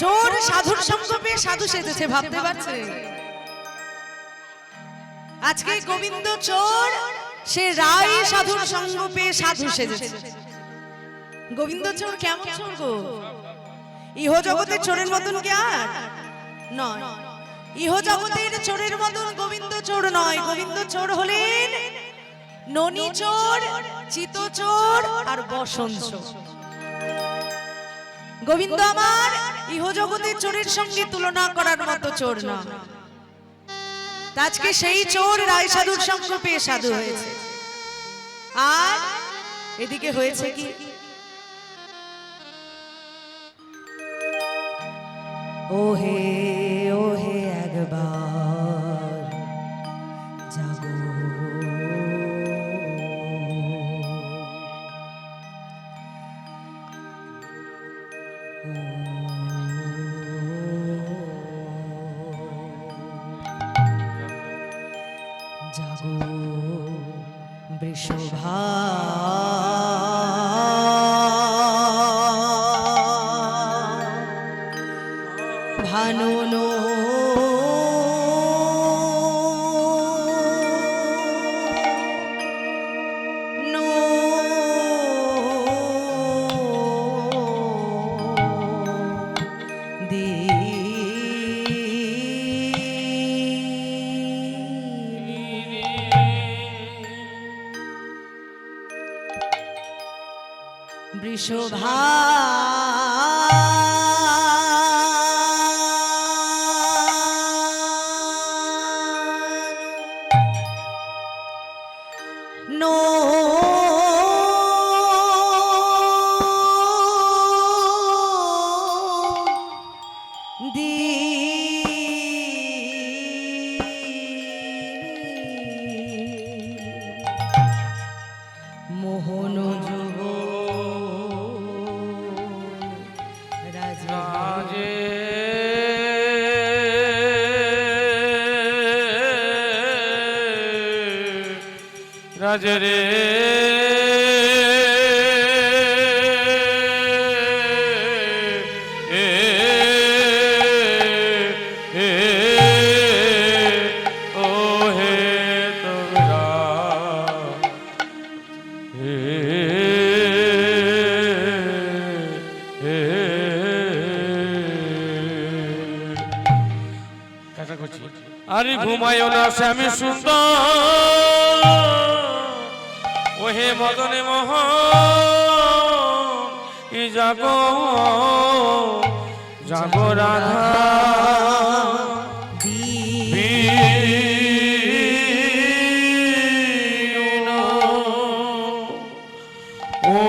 চোর সাধুর সঙ্গ পেয়ে সাধু সেজেছে, ভাবতে পারছে? আজকে গোবিন্দ চোর, সে রায় সাধুর সঙ্গ পেয়ে সাধু সেজেছে। গোবিন্দ চোর কেমন চোর গো? ইহ জগতের চোরের মতন কি আর নয়? ইহ জগতের চোরের মতন গোবিন্দ চোর নয়। গোবিন্দ চোর হলেন ননি চোর, চিত চোর আর বসন চোর। গোবিন্দ আমার ইহ জগতের চোরের সঙ্গে তুলনা করার মতো চোর না। আজকে সেই চোর রায় সাধুর সঙ্গ পেয়ে সাধু হয়েছে। আর এদিকে হয়েছে কি? ওহে ওহে একবার জাগো, জাগো বৃষভা ভানুনো নো দি বৃষভা নো দি মোহন যুব রাজে রাজে রে ও হে তোরা আরে ঘুমায়ও না শ্যামী সুন্দর, ওহে মদনে মোহন, ই জাগো জাগো রাধা বীণ। ও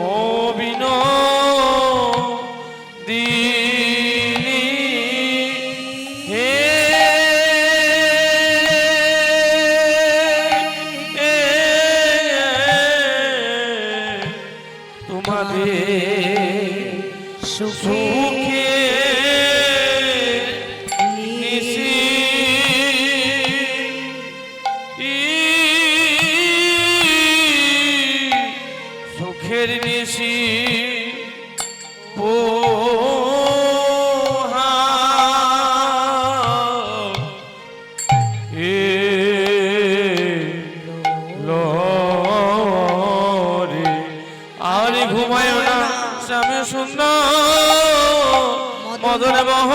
ও বীণ দিনী হে তোমাদের সুখে নিশি সুখের নিশি ঘুমায় না শ্যামে সুন্দর মদনে মোহ,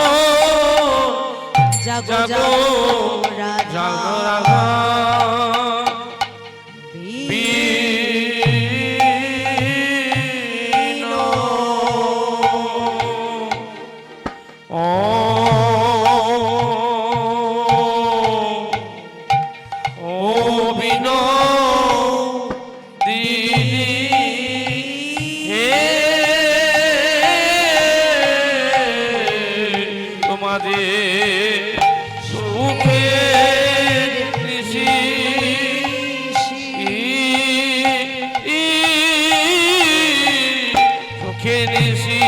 জাগো জাগো রাধা রাধা বীণ। ও ও বীণ দিনী হে তোমাদের সুখের নিশি সুখে নিশি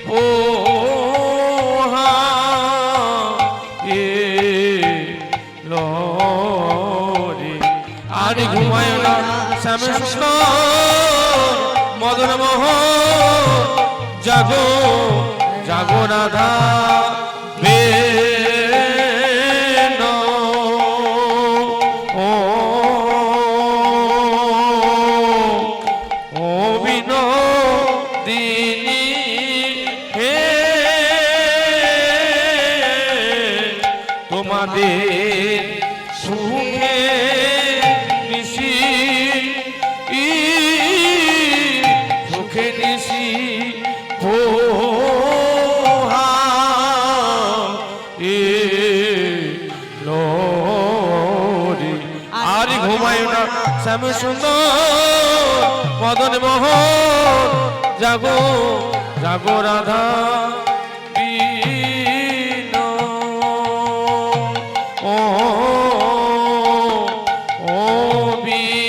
পোহা এ লরে। আর ঘুমায় না শ্যাম সুন্দর মদন মোহন জাগো জাগো রাধা বেন ও বিনোদিনী হে তোমাদের সুখে নিশি সুখে নিশি আর ঘুমায় না শ্যাম সুন্দর মদন মোহন জাগো জাগো রাধা বিন ও ও বিনোদিনী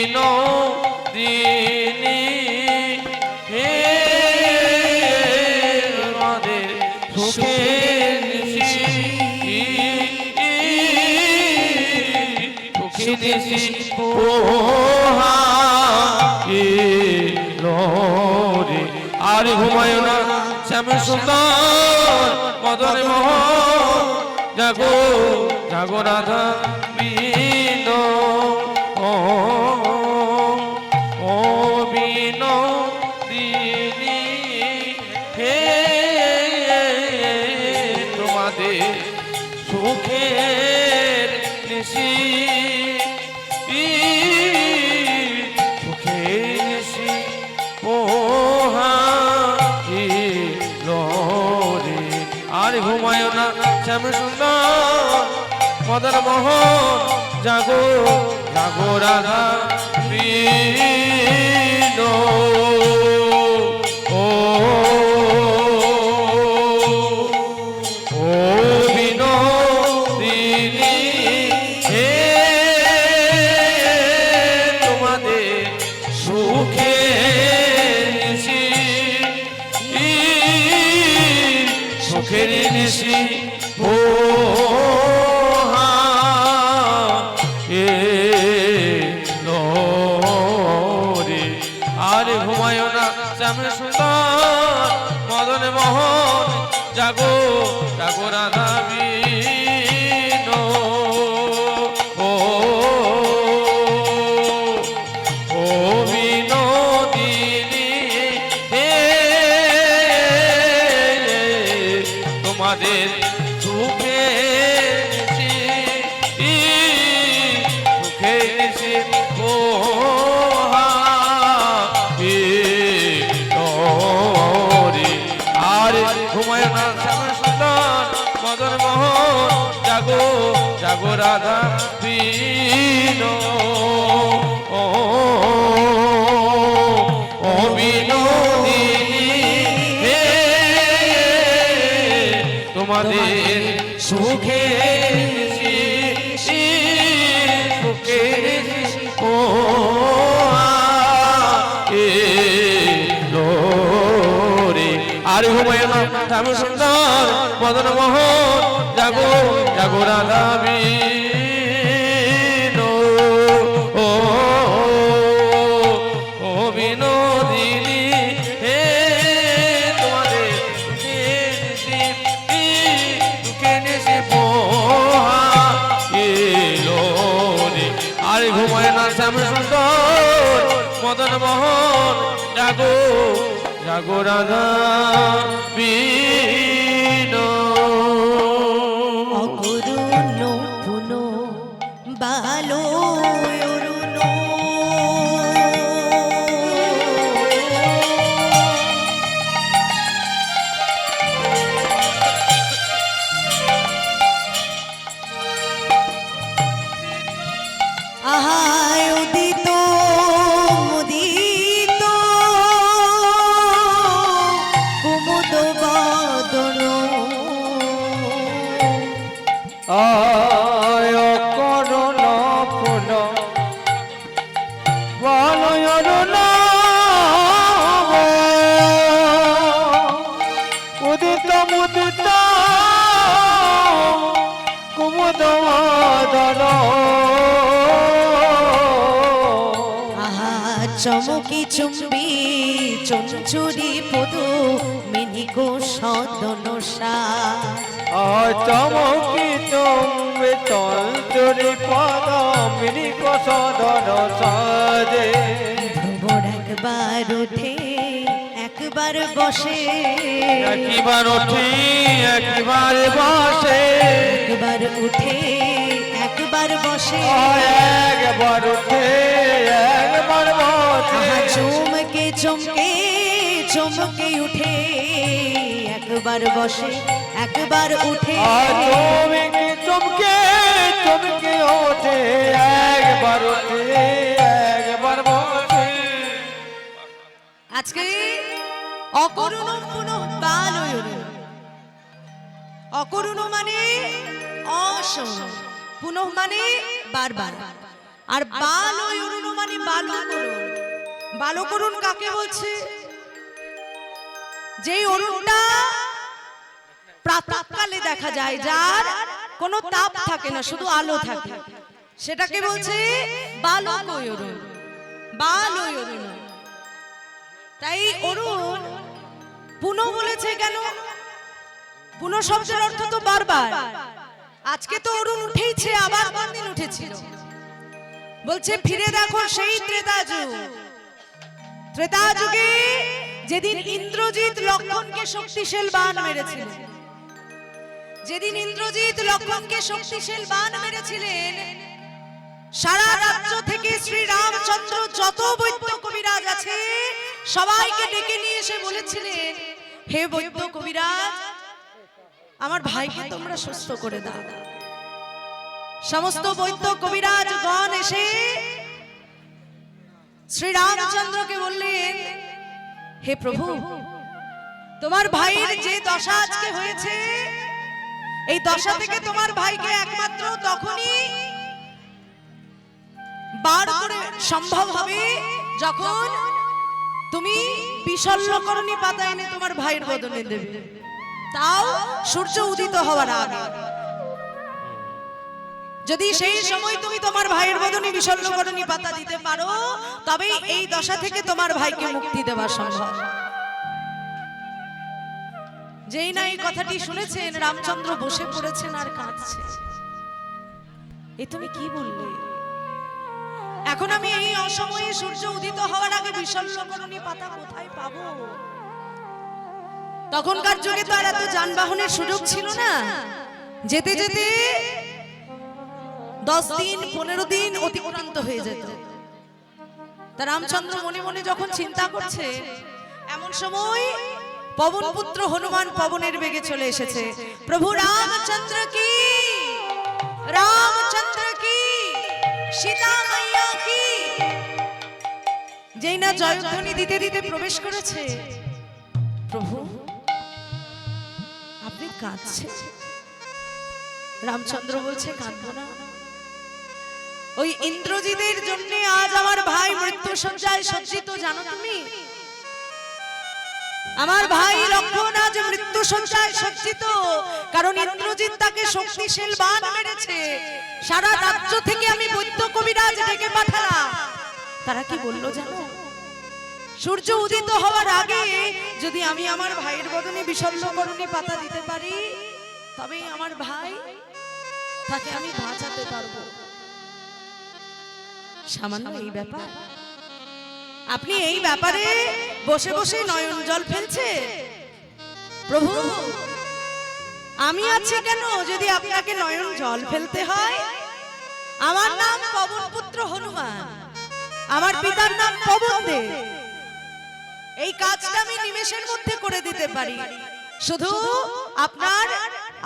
হে আমাদের সুখের নিশি সুখের নিশি রে আর ঘুমায় না শ্যাম সুন্দর মদন মোহন জাগো জাগো রাধা বিন ও বিনোদিনী হে তোমাদের সুখের নিশি সুখের নিশি আর ঘুমায় না শ্যাম সুন্দর মদন মোহন জাগো জাগো রাধা বিন ও বিনোদিনী হে তোমাদের সুখে সুখের নিশি আর ঘুমায় না শ্যাম সুন্দর মদন মোহন জাগো জাগো রাধা বিন ও বিনোদিনী হে তোমাদের সুখে সুখে আর ঘুমায় না শ্যাম সুন্দর মদন মোহন জাগো জাগো রাধা বিন ও বিনোদিনী হে তোমাদের সুখে সুখে আর ঘুমায় না শ্যাম সুন্দর মদন মোহন জাগো জাগো রাধা বিন ও বিনোদিনী হে তোমাদের সুখে নিশি আর ঘুমায় না শ্যাম সুন্দর মদন মোহন জাগো জাগো রাধা বিন অগুরুন পুনো বালো অরুণ আহায় উদিত মুদিত কুমুদ বদন আয় করুণ ফুল বলয়রুণ উদিত মুদিত কুমুদ বদন আহা চমকি চুম্বি চঞ্চুরি পদু মিনিকো সদনসা চমকি চুম্বে চঞ্চুরি পদ মিনিক সদন সাজে ভ্রমর একবার উঠে একবার বসে একবার উঠি একবার বসে একবার উঠে একবার বসে একবার উঠে একবার বসে আহা চমকে চমকে চমকে উঠে একবার বসে একবার উঠে চমকে চমকে চমকে ওঠে একবার উঠে একবার বসে আজকে অকরুণ পুনঃ বালয়রু অকরুণ মানে অসম পুনঃ মানে বারবার আর বালয়রু মানে বালকরুণ বালকরুণ কাকে বলছে যেই অরুণটা প্রাতঃকালে দেখা যায় যার কোনো তাপ থাকে না শুধু আলো থাকে সেটাকে বলছে বালকয়রুণ বালয়রুণ তাই অরুণ পুনঃ বলেছে কেন পুনঃ শব্দের অর্থ তো বারবার আজকে তো অরুণ উঠেইছে আবার কোনদিন উঠেছিল বলছে ফিরে দেখো সেই ত্রেতা যুগে যেদিন ইন্দ্রজিৎ লক্ষ্মণকে শক্তিশালী বাণ মেরেছিলেন যেদিন ইন্দ্রজিৎ লক্ষ্মণকে শক্তিশালী বাণ মেরেছিলেন সারা রাজ্য থেকে শ্রী রামচন্দ্র যত বৈদ্য কবিরাজ আছে সবাইকে ডেকে নিয়ে এসে বলেছিলেন হে বৈদ্য কবিরাজ আমার ভাইকে তোমরা সুস্থ করে দাও সমস্ত বৈদ্য কবিরাজ গণ এসে শ্রী রামচন্দ্রকে বললেন হে প্রভু তোমার ভাইয়ের যে দশা আজকে হয়েছে এই দশা থেকে তোমার ভাইকে একমাত্র তখনই বার করে সম্ভব হবে যখন তুমি বিশল্যকরণী পাতা এনে তোমার ভাইয়ের বদনে দেবে তাও সূর্য উদিত হওয়ার আগে যদি সেই সময় তুমি তোমার ভাইয়ের বদনে বিশল্যকরণী পাতা দিতে পারো তবে এই দশা থেকে তোমার ভাইকে মুক্তি দেওয়া সম্ভব যেই না এই কথাটি শুনেছেন রামচন্দ্র বসে পড়েছেন আর কাঁদছে এ তুমি কি বললে এখন আমি এই অসময়ে সূর্য উদিত হওয়ার আগে বিশল্যকরণী পাতা কোথায় পাবো তখনকার যুগে তো আর এত যানবাহনের সুযোগ ছিল না যেতে যেতে 10 দিন 15 দিন অতিক্রান্ত হয়ে যেত তা রামচন্দ্র মনে মনে যখন চিন্তা করছে এমন সময় পবন পুত্র হনুমান পবনের বেগে চলে এসেছে প্রভু রামচন্দ্র কি সীতা মাইয়া কি যেই না জয়ধ্বনি দিতে দিতে প্রবেশ করেছে প্রভু আপনি কাঁদছেন রামচন্দ্র বলছে কাঁদবো না ওই ইন্দ্রজিতের জন্য আজ আমার ভাই মৃত্যু সজ্জায় সজ্জিত জানো তুমি আমার ভাই লক্ষ্মণ আজ মৃত্যু সজ্জায় সজ্জিত কারণ ইন্দ্রজিৎ তাকে শক্তিশালী বাণ মেরেছে সারা রাজ্য থেকে আমি বৈদ্য কবিরাজ ডেকে পাঠালাম তারা কি বললো জানো সূর্য উদিত হওয়ার আগে যদি আমি আমার ভাইয়ের বদনে বিশল্যকরণী পাতা দিতে পারি তবেই আমার ভাই তাকে আমি বাঁচাতে পারবো সামান্য এই ব্যাপার আপনি এই ব্যাপারে বসে বসে নয়ন জল ফেলছে প্রভু আমি আছি কেন যদি আপনাকে নয়ন জল ফেলতে হয় আমার নাম পবন পুত্র হনুমান আমার পিতার নাম পবনদেব এই কাজটা আমি নিমেষের মধ্যে করে দিতে পারি শুধু আপনার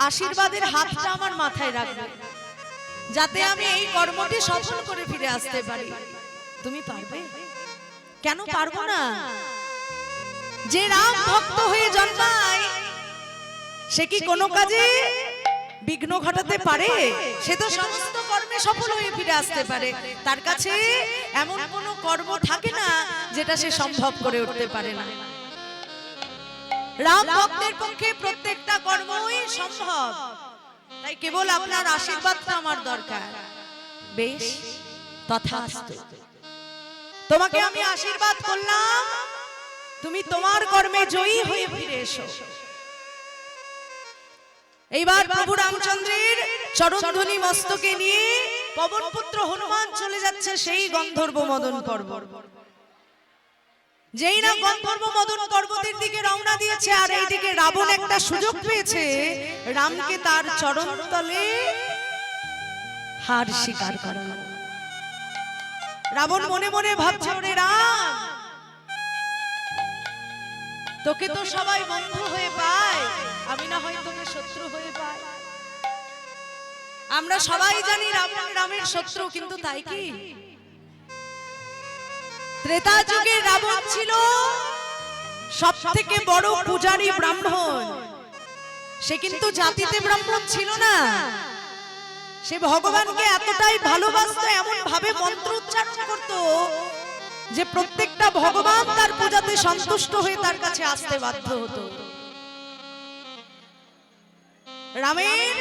আশীর্বাদের হাতটা আমার মাথায় রাখবেন যাতে আমি এই কর্মটি সফল করে ফিরে আসতে পারি তুমি পারবে কেন পারবো না যে রাম ভক্ত হয়ে জন্মায় সে কি কোনো কাজে বিঘ্ন ঘটাতে পারে সে তো সমস্ত কর্মে সফল হয়ে ফিরে আসতে পারে তার কাছে এমন কোনো কর্ম থাকে না যেটা সে সম্ভব করে উঠতে পারে না রাম ভক্তের পক্ষে প্রত্যেকটা কর্মই সম্ভব তাই কেবল আপনার আশীর্বাদটা আমার দরকার বেশ তথাস্তু তোমাকে আমি আশীর্বাদ করলাম, তুমি তোমার কর্মে জয়ী হয়ে ফিরে এসো। এইবার প্রভু রামচন্দ্রের চরণধ্বনি মস্তকে নিয়ে পবনপুত্র হনুমান চলে যাচ্ছে সেই গন্ধর্ব মদন পর্বত। যেই না গন্ধর্ব মদন পর্বতের দিকে রওনা দিয়েছে, আর এইদিকে রাবণ একটা সুযোগ পেয়েছে রামকে তার চরণ তলে হার স্বীকার করা। রাবণ মনে মনে ভাবছে, ওরে রাম, তোকে তো সবাই বন্ধু হয়ে পায়, আমি না হয় তোকে শত্রু হয়ে পাই। আমরা সবাই জানি রাবণ রামের শত্রু, কিন্তু তাই কি? ত্রেতা যুগে রাবণ ছিল সবথেকে বড় পূজারী ব্রাহ্মণ। সে কিন্তু জাতিতে ব্রাহ্মণ ছিল না, সে ভগবানকে এতটাই ভালোবাসতো, এমন ভাবে মন্ত্র উচ্চারণ করত যে প্রত্যেকটা ভগবান তার পূজাতে সন্তুষ্ট হয়ে তার কাছে আসতে বাধ্য হতো। রামের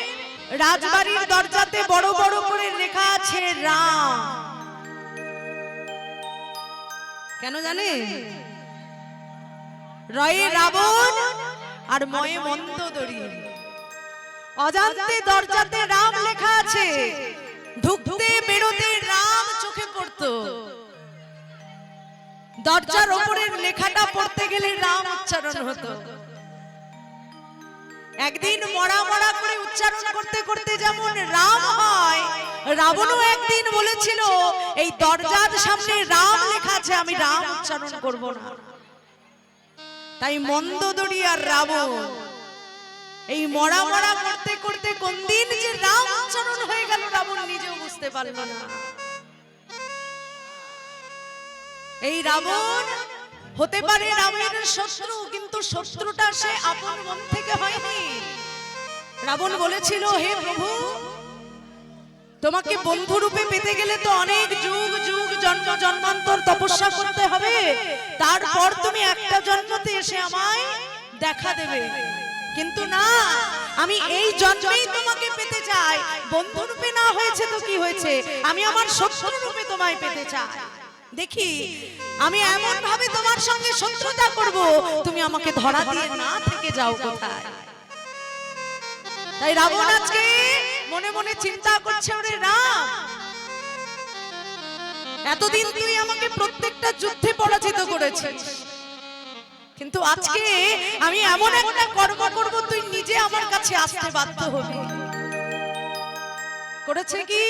রাজবাড়ির দরজাতে বড় বড় করে লেখা আছে রাম। কেন জানে? রয়ে রাবণ আর ময়ে মন্দোদরী। অজান্তে দরজাতে রাম লেখা আছে, ঢুকতে বেরোতে রাম চোখে পড়তো। দরজার উপরের লেখাটা পড়তে গেলে রাম উচ্চারণ হতো। একদিন মরা মরা করে উচ্চারণ করতে করতে যেমন রাম হয়, রাবণও একদিন বলেছিল এই দরজার সামনে রাম লেখা আছে, আমি রাম উচ্চারণ করব না। তাই মন্দোদরী আর রাবণ এই মরা মরা করতে করতে কোন দিন যে রাম উচ্চারণ হয়ে গেল রাবণ নিজেও বুঝতে পারল না। এই রাবণ হতে পারে রামের শত্রু, কিন্তু শত্রুটা সে আপন মন থেকে হয়নি। রাবণ বলেছিল, হে প্রভু, তোমাকে বন্ধু রূপে পেতে গেলে তো অনেক যুগ যুগ জন্ম জন্মান্তর তপস্যা করতে হবে, তারপর তুমি একটা জন্মতে এসে আমায় দেখা দেবে। কিন্তু না, আমি এই জন্মেই তোমাকে পেতে চাই। বন্ধু রূপে না হয়েছে তো কি হয়েছে, আমি আমার শত্রু রূপে তোমায় পেতে চাই। দেখি আমি এমন ভাবে তোমার সঙ্গে শত্রুতা করব, তুমি আমাকে ধরা দিয়ে না থেকে যাও কোথায়। তাই রাবণ আজকে মনে মনে চিন্তা করছে, ওরে রাম, এতদিন তুই আমাকে প্রত্যেকটা যুদ্ধে পরাজিত করেছিস, কিন্তু আজকে আমি এমন একটা কর্ম করব তুই নিজে আমার কাছে আসতে বাধ্য হবি। করেছে কি?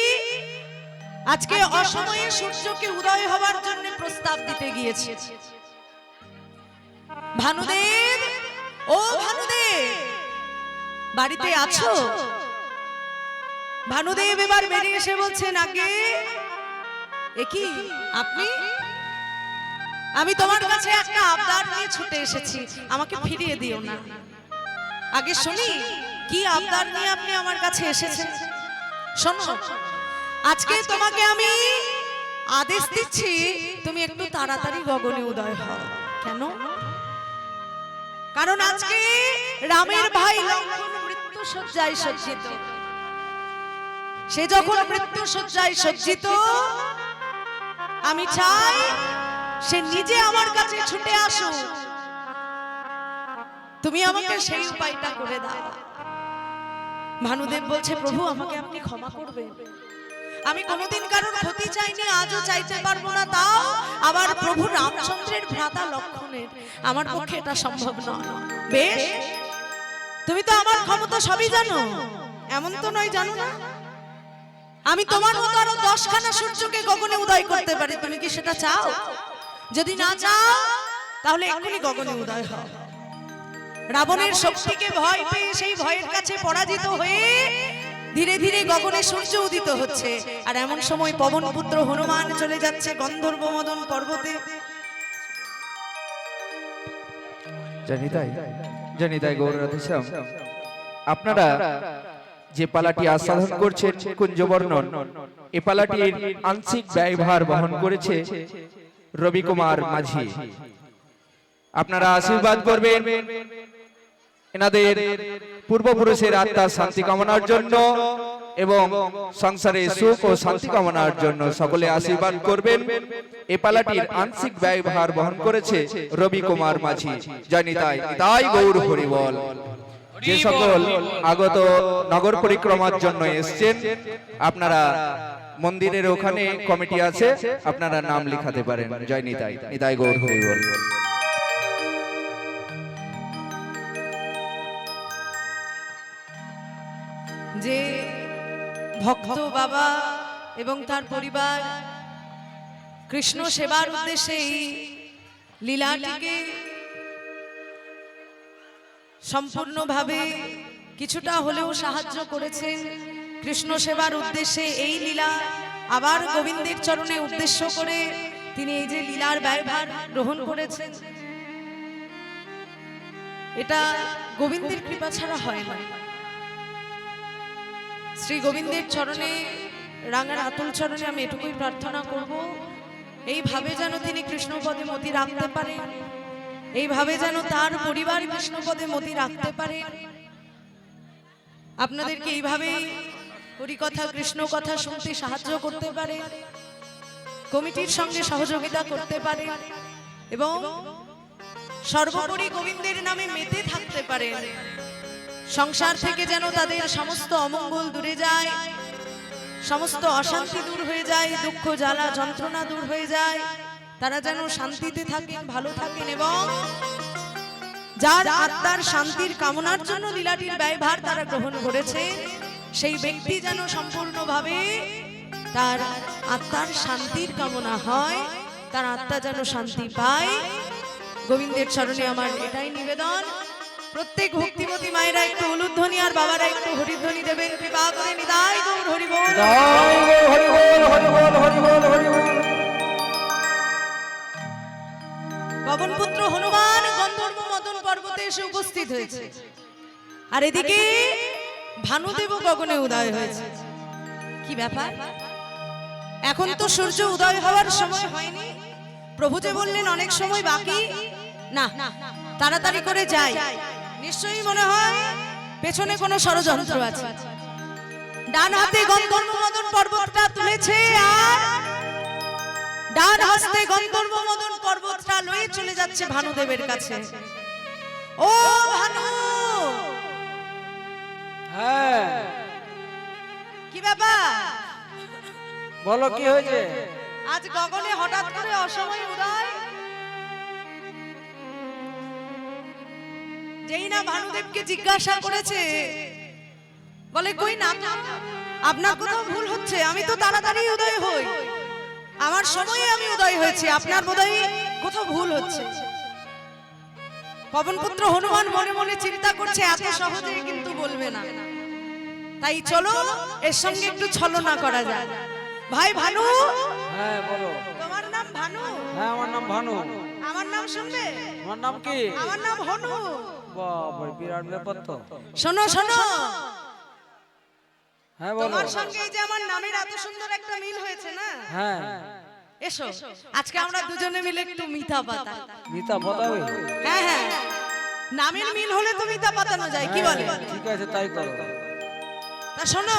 আজকে অসময়ে সূর্যকে উদয় হবার জন্য প্রস্তাব দিতে গিয়েছে। ভানুদেব, ও ভানুদেব, বাড়িতে আছো? ভানুদেব এবার বেরিয়ে এসে বলছেন, আগে এ কি আপনি? আমি তোমার কাছে একটা আবদার নিয়ে ছুটে এসেছি, আমাকে ফিরিয়ে দিও না। আগে শুনি কি আবদার নিয়ে আপনি আমার কাছে এসেছেন। শোনো, আজকে তোমাকে আমি আদেশ দিচ্ছি, তুমি একটু তাড়াতাড়ি গগনে উদয় হও। কেন? কারণ আজকে রামের ভাই লক্ষ্মণ মৃত্যু শয্যায় সজ্জিত। সে যখন মৃত্যু শয্যায় সজ্জিত, আমি চাই সে নিজে আমার কাছে ছুটে আসো, তুমি আমাকে সেই উপায়টা করে দাও। ভানুদেব বলছে, প্রভু আমাকে আপনি ক্ষমা করবেন, আমি কোনোদিন কারোর ক্ষতি চাইনি, আজও চাইতে পারবো না। তাও আবার প্রভু রামচন্দ্রের ভ্রাতা লক্ষ্মণের, আমার পক্ষে এটা সম্ভব নয়। বেশ, তুমি তো আমার ক্ষমতা সবই জানো, এমন তো নয় জানো না। আমি তোমার মতো আরো 10খানা সূর্যকে গগনে উদয় করতে পারি, তুমি কি সেটা চাও? যদি না চাও তাহলে এক্ষুনি গগনে উদয় হও। রাবণের শক্তিকে ভয় পেয়ে সেই ভয়ের কাছে পরাজিত হয়ে ধীরে ধীরে গগনে সূর্য উদিত হচ্ছে। আর এমন সময় পবনপুত্র হনুমান চলে যাচ্ছে গন্ধর্ব মদন পর্বতে। জানি তাই গৌর রাধেশ্যাম, আপনারা যে পালাটি আস্বাদন করছেন কুঞ্জবর্ণন, এ পালাটির আংশিক ব্যয়ভার বহন করেছে রবি কুমার মাঝি। আপনারা আশীর্বাদ করবেন এনাদের পূর্বপুরুষের আত্মার শান্তি কামনার জন্য। এবং সংসারে সুখ ও শান্তি কামনার জন্য সকলে আশীর্বাদ করবেন। এ পালাটির আংশিক ব্যয়ভার বহন করেছে রবি কুমার মাঝি। জয় নিতাই, নিতাই গৌর হরিবল। যে সকল আগত নগর পরিক্রমার জন্য এসছেন, আপনারা মন্দিরের ওখানে কমিটি আছে, আপনারা নাম লিখাতে পারেন। জয় নিতাই, নিতাই গৌর হরিবল। যে ভক্ত বাবা এবং তার পরিবার কৃষ্ণ সেবার উদ্দেশ্যে এই লীলাটিকে সম্পূর্ণভাবে কিছুটা হলেও সাহায্য করেছেন, কৃষ্ণ সেবার উদ্দেশ্যে এই লীলা আবার গোবিন্দের চরণে উদ্দেশ্য করে তিনি এই যে লীলার ব্যয়ভার গ্রহণ করেছেন, এটা গোবিন্দের কৃপা ছাড়া হয় না। শ্রী গোবিন্দের চরণে, রাঙার আতুল চরণে আমি এটুকুই প্রার্থনা করব, এইভাবে যেন তিনি কৃষ্ণপদে মতি রাখতে পারেন, এইভাবে যেন তার পরিবার কৃষ্ণপদে মতি রাখতে পারে। আপনাদেরকে এইভাবে হরিকথা কৃষ্ণ কথা শুনতে সাহায্য করতে পারে, কমিটির সঙ্গে সহযোগিতা করতে পারে এবং সর্বোপরি গোবিন্দের নামে মেতে থাকতে পারে। সংসার থেকে যেন তাদের সমস্ত অমঙ্গল দূরে যায়, সমস্ত অশান্তি দূর হয়ে যায়, দুঃখ জ্বালা যন্ত্রণা দূর হয়ে যায়, তারা যেন শান্তিতে থাকেন, ভালো থাকেন এবং যার আত্মার শান্তির কামনার জন্য লীলাটির ব্যয়ভার তারা গ্রহণ করেছে, সেই ব্যক্তি যেন সম্পূর্ণভাবে তার আত্মার শান্তির কামনা হয়, তার আত্মা যেন শান্তি পায়। গোবিন্দের চরণে আমার এটাই নিবেদন। প্রত্যেক ভক্তিমতী মায়েরা একটু উলুধ্বনি আর বাবারা একটু হরিধ্বনি দেবেন, কৃপা করে। নিতাই গৌর হরিবল। পবনপুত্র হনুমান গন্ধর্ব মদন পর্বতে এসে উপস্থিত হয়েছে, আর এদিকে ভানুদেব গগনে উদয় হয়েছে। কি ব্যাপার? এখন তো সূর্য উদয় হওয়ার সময় হয়নি। প্রভু যে বললেন অনেক সময় বাকি, না তাড়াতাড়ি করে যাই। নিশ্চয়ই মনে হয় পেছনে কোনো ষড়যন্ত্র আছে। ডান হাতে গন্ধর্ব মদন পর্বতটা তুলেছে আর ডান হস্তে গন্ধর্ব মদন পর্বতটা লয়ে চলে যাচ্ছে ভানুদেবের কাছে। ও ভানু! হ্যাঁ, কি ব্যাপার? বলো কি হয়েছে? আজ গগনে হঠাৎ করে অসময় উদয়। যেই না ভানুদেবকে জিজ্ঞাসা করেছে, বলে কই না, আপনার কোথাও ভুল হচ্ছে, আমি তো তাড়াতাড়ি উদয় হই, আমার সময়ে আমি উদয় হয়েছি, আপনার বোধহয় কোথাও ভুল হচ্ছে। পবনপুত্র হনুমান মনে মনে চিন্তা করছে, এত সহজে কিন্তু বলবে না, তাই চলো এর সঙ্গে একটু ছলনা করা যায়। ভাই ভানু। হ্যাঁ বলো। তোমার নাম ভানু? হ্যাঁ আমার নাম ভানু। আমার নাম শুনবে? তোমার নাম কি? আমার নাম হনু। বাবা, বিরাট ব্যাপার তো। শোনো শোনো, হ্যাঁ বলো। তোমার সঙ্গে এই যে আমার নামের এত সুন্দর একটা মিল হয়েছে না? হ্যাঁ। এসো আজকে আমরা দুজনে মিলে একটু মিঠা পাতা। মিতা পাতাবে? হ্যাঁ হ্যাঁ, নামের মিল হলে তো মিঠা পাতানো যায়, কি বলে? ঠিক আছে, তাই করো। তা শোনো,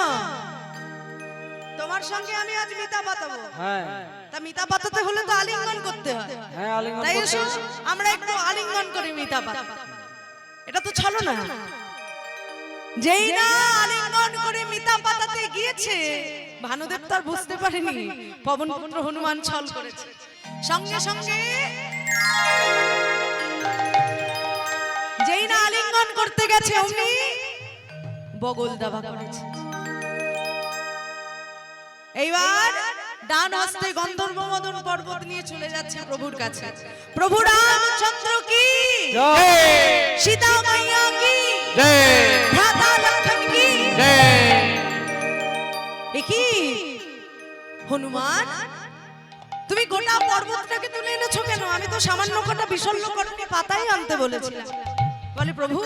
তোমার সঙ্গে আমি আজ মিতা পাতাবো। হ্যাঁ। তা মিতা পাতাতে হলে তো আলিঙ্গন করতে হয়। হ্যাঁ, আলিঙ্গন তাই করতে এসো হবে। আমরা একটু আলিঙ্গন করি মিতা পাতা। এটা তো ছলো না। যেই না আলিঙ্গন করে মিতা পাতাতে গিয়েছে, ভানুদেব তার বুঝতে পারেনি পবনপুত্র হনুমান ছল করেছে। সঙ্গে সঙ্গে যেই না আলিঙ্গন করতে গেছে, অমনি বগল দাবা করেছে। এইবার ডান হস্তে গন্ধর্ব মদন পর্বত নিয়ে চলে যাচ্ছে প্রভুর কাছে। প্রভু রামচন্দ্র কি জয়! সীতা মাইয়া কি জয়! ভ্রাতা লক্ষণ কি জয়! কি হনুমান, তুমি গোটা পর্বতটাকে তুলে এনেছো কেন? আমি তো সামান্য কটা বিশল্যকরণী পাতাই আনতে বলেছিলাম। বলে প্রভু,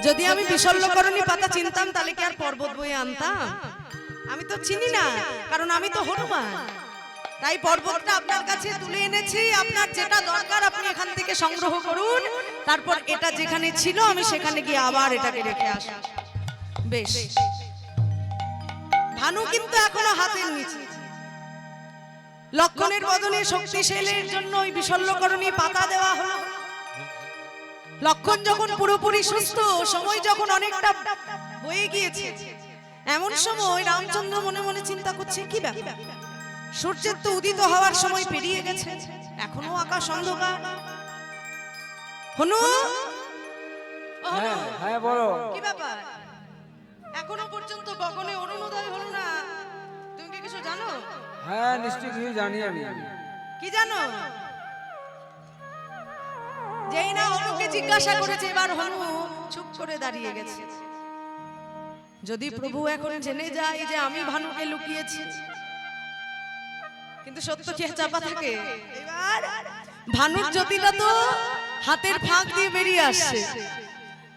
যদি আমি বিশল্যকরণী পাতা চিনতাম তাহলে কি আর পর্বত বয়ে আনতাম? আমি তো চিনি না, কারণ আমি তো হনুমান। তাই পর্বতটা আপনার কাছে তুলে এনেছি। আপনার যেটা দরকার আপনি এখান থেকে সংগ্রহ করুন, তারপর এটা যেখানে ছিল আমি সেখানে গিয়ে আবার এটাকে রেখে আসব। বেশ, ভানু কিন্তু এখনো হাতের নিচে। লক্ষণের বদলে শক্তিশালীর জন্য ওই বিশল্যকরণী পাতা দেওয়া হলো। লক্ষণ যখন পুরোপুরি সুস্থ, সময় যখন অনেকটা হয়ে গিয়েছে, এমন সময় রামচন্দ্র মনে মনে চিন্তা করছে, কি ব্যাপার, সূর্যের তো উদিত হওয়ার সময় পেরিয়ে গেছে, এখনো আকাশ অন্ধকার। হনু, ও হনু, হ্যাঁ হ্যাঁ বলো। কি ব্যাপার, এখনো পর্যন্ত গগনে অরুণোদয় হলো না, তুমি কি কিছু জানো? হ্যাঁ নিশ্চয়ই কিছু জানি আমি। কি জানো? যেই না হনুকে জিজ্ঞাসা করেছে, এবার হনু চুপ করে দাঁড়িয়ে গেছে। যদি প্রভু এখন জেনে যায় যে আমি ভানুকে লুকিয়েছি, কিন্তু সত্য কি আর চাপা থাকে? এবার ভানুর জ্যোতিটা তো হাতের ফাঁক দিয়ে বেরিয়ে আসছে।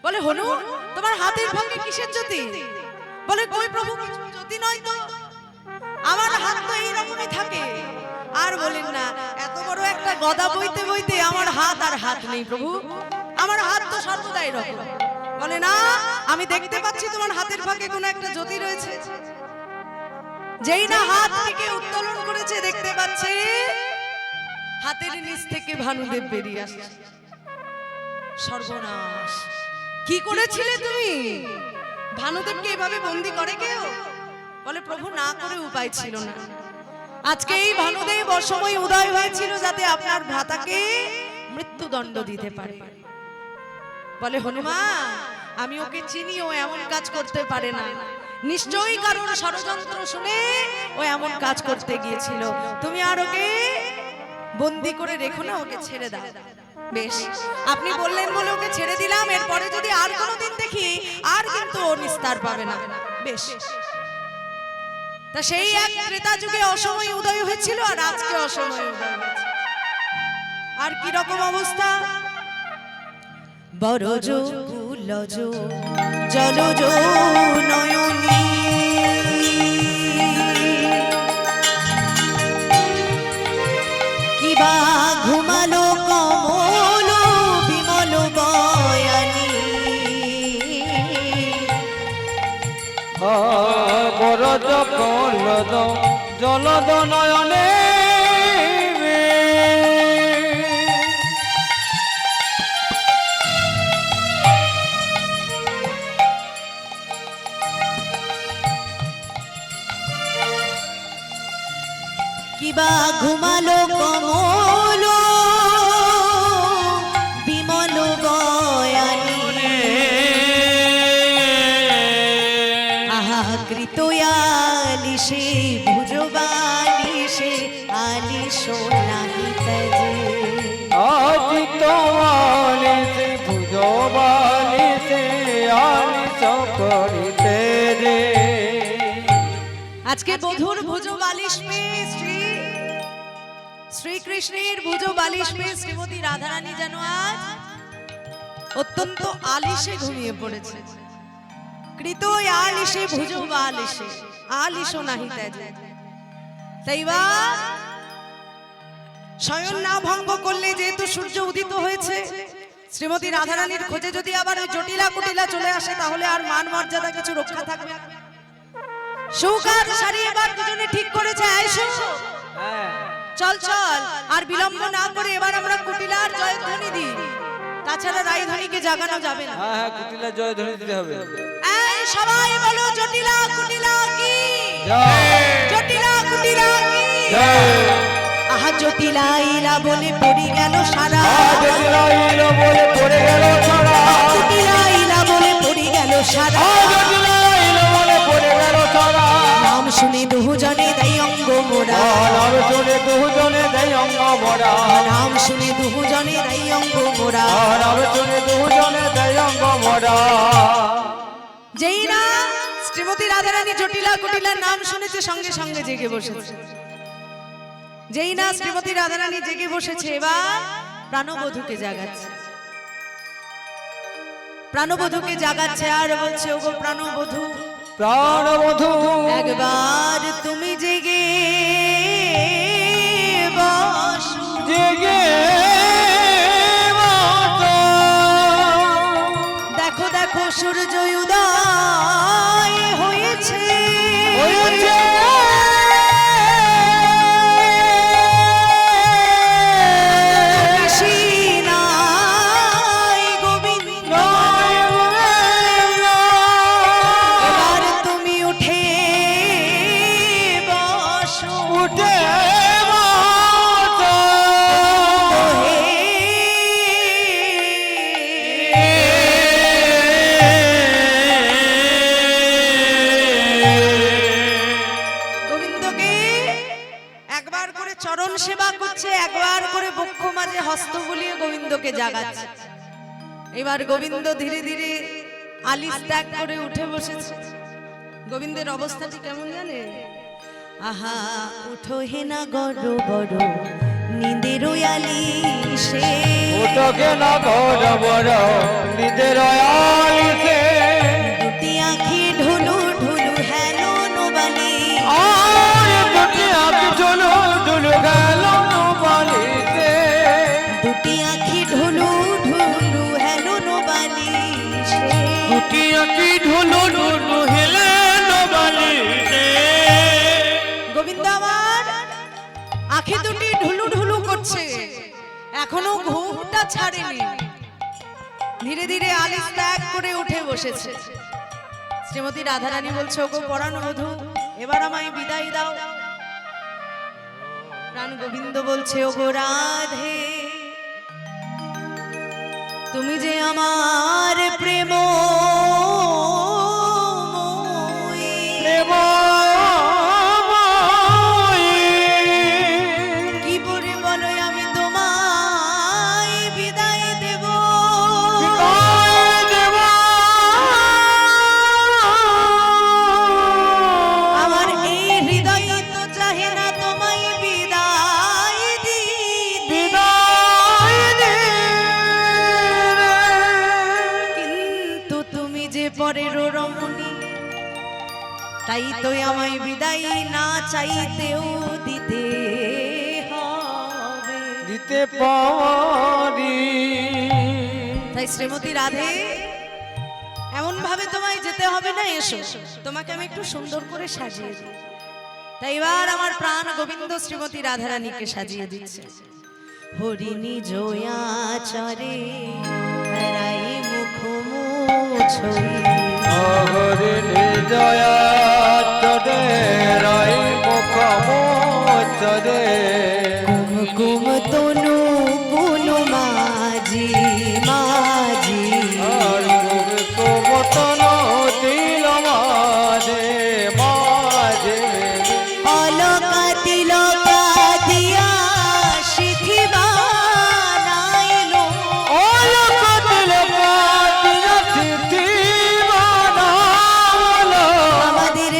বলে, হনু, তোমার হাতের ফাঁকে কিসের জ্যোতি? বলে, কই প্রভু, কিছু জ্যোতি নয় তো, আমার হাত তো এইরকমই থাকে। আর বলেন না, এত বড় একটা গদা বইতে বইতে আমার হাত আর হাত নেই প্রভু, আমার হাত তো সর্বদা এরকম। বলে, না, আমি দেখতে পাচ্ছি তোমার হাতের ফাঁকে কোনো একটা জ্যোতি রয়েছে। যেই না হাত থেকে উত্তোলন করেছে, দেখতে পাচ্ছে হাতের নিচ থেকে ভানুদেব বেরিয়ে আসছে। সর্বনাশ, কি করেছিলে তুমি? ভানুদেবকে এভাবে বন্দি করে কেউ? বলে, প্রভু, না করে উপায় ছিল না। আজকে এই ভানুদেব অসময় উদয় হয়েছিল যাতে আপনার ভ্রাতাকে মৃত্যুদণ্ড দিতে পারে। বলে, হনুমান, আমি ওকে চিনি, ও এমন কাজ করতে পারে না, নিশ্চয়ই কারণ ষড়যন্ত্র শুনে ও এমন কাজ করতে গিয়েছিল। তুমি আর ওকে বন্দি করে রেখো না, ওকে ছেড়ে দাও। বেশ, আপনি বললেন বলে ওকে ছেড়ে দিলাম, এরপরে যদি আর কোনোদিন দেখি, আর কিন্তু ও নিস্তার পাবে না। বেশ, তা সেই এক ত্রেতা যুগে অসময় উদয় হয়েছিল, আর আজকে অসময় উদয় হয়েছে। আর কি রকম অবস্থা? বরজ কুলজ জলজ নয়নী, কিবা ঘুমালো কমল বিমল বয়ানী। বরজ কলদ জলদ নয়নে, কিবা ঘুমালো কমল বিমল বয়ানী। আহা কৃত আলিশে ভুজবালিশে আলিশ নাহি তজে। অজিত আলিতে ভুজবালিতে আলিশ করিতে রে। আজকে বধুর ভুজ বালিশ পেয়ে শ্রীকৃষ্ণের ভুজ বালিশ পেয়ে শ্রীমতী রাধারানী যেন আজ অত্যন্ত আলিশে ঘুমিয়ে পড়েছে। কৃত আলিশে ভুজ বালিশে আলিশ নাহি ত্যাজে। তাইবা শয়ন না ভঙ্গ করলে, যেহেতু সূর্য উদিত হয়েছে, শ্রীমতী রাধারানীর খোঁজে যদি আবার ওই জটিলা কুটিলা চলে আসে, তাহলে আর মান মর্যাদা কিছু রক্ষা থাকবে না। সুকার সারি এবার দুজনে ঠিক করেছে, আইসো চল চল, আর বিলম্ব না করে এবার আমরা কুটিলার জয়ধ্বনি দিই, তাছাড়া রায়ধ্বনিকে জাগানো যাবে না। হ্যাঁ হ্যাঁ, কুটিলা জয়ধ্বনি দিতে হবে। এই সবাই বলো, জটিলা কুটিলা কি জয়। জটিলা কুটিলা কি জয়। আহা জটিলা ইলা বলে পড়ে গেল সারা, জটিলা ইলা বলে পড়ে গেল সারা, জটিলা ইলা বলে পড়ে গেল সারা, জটিলা ইলা বলে পড়ে গেল সারা। নাম শুনে দুজনে দেয় অঙ্গ মোরা, নাম শুনে দুজনে দেয় অঙ্গ মোরা, নাম শুনে দুজনে দেয় অঙ্গ মোরা। নাম শুনে দুজনে দেয় অঙ্গ মোরা। যেই না শ্রীমতী রাধারানী জটিলা কুটিলার নাম শুনেছে, সঙ্গে সঙ্গে জেগে বসেছে। যেই না শ্রীমতী রাধারানী জেগে বসেছে, এবার প্রাণবধূকে জাগাচ্ছে, প্রাণবধূকে জাগাচ্ছে আর বলছে, ওগো প্রাণবধূ, প্রাণবধূ একবার তুমি জেগে বসো, জেগে দেখো দেখো সূর্য উদয় হয়েছে, একবার করে বক্ষ মাঝে হস্ত বুলিয়ে গোবিন্দকে জাগাচ্ছে। এবার গোবিন্দ ধীরে ধীরে আলিশ ত্যাগ করে উঠে বসেছে। গোবিন্দের অবস্থাটি কেমন জানে? আহা উঠো হে না গড় বড় নিদের আলিশে, ওটাকে না বড় বড় নিদের আলিশে, দুটি আঁখি ঢুলু ঢুলু হেলো নোবালি, আয় দুটি আঁখি ঢুলু ঢুলু গেল বালিতে, দুটি আঁখি ঢুলু ঢুলু হেলো নোবালি, দুটি আঁখি ঢুলু ঢুলু হেলে নবালিতে। গোবিন্দ আমার আঁখি দুটি ঢুলু ঢুলু করছে, এখনো ঘুমটা ছাড়েনি। ধীরে ধীরে আলিশ ত্যাগ করে উঠে বসেছে। শ্রীমতী রাধারানী বলছে, ওগো পরাণ বধূ, এবার আমায় বিদায় দাও। প্রাণ গোবিন্দ বলছে, ওগো রাধে, তুমি যে আমার প্রেম কি করে বলো আমি তোমায় বিদায় দেব? আমার এই হৃদয় তো চাহে না তোমায় বিদায় দিতে, কিন্তু তুমি যে পরের রমণী, তাই তো আমায় বিদায় না চাইতেও দিতে হবে। দিতে পারি। তাই শ্রীমতী রাধে, এমন ভাবে তোমায় যেতে হবে না, এসো তোমাকে আমি একটু সুন্দর করে সাজিয়ে দিই। তাই এবার আমার প্রাণ গোবিন্দ শ্রীমতী রাধারানীকে সাজিয়ে দিচ্ছে। হরিণী জয়া চরে রাই মুখ মুছই, অহরিণী জয়া চরে রাই মুখ মোচরে, কুমকুম তনু কুনু মাঝি মাঝি, আর কুমকুম দিল মাঝে মাঝে, অলকা তিলকা দিয়া সিথি বানাইলো, অলক তিলকা দিয়া সিদ্ধি বানালো, আমাদের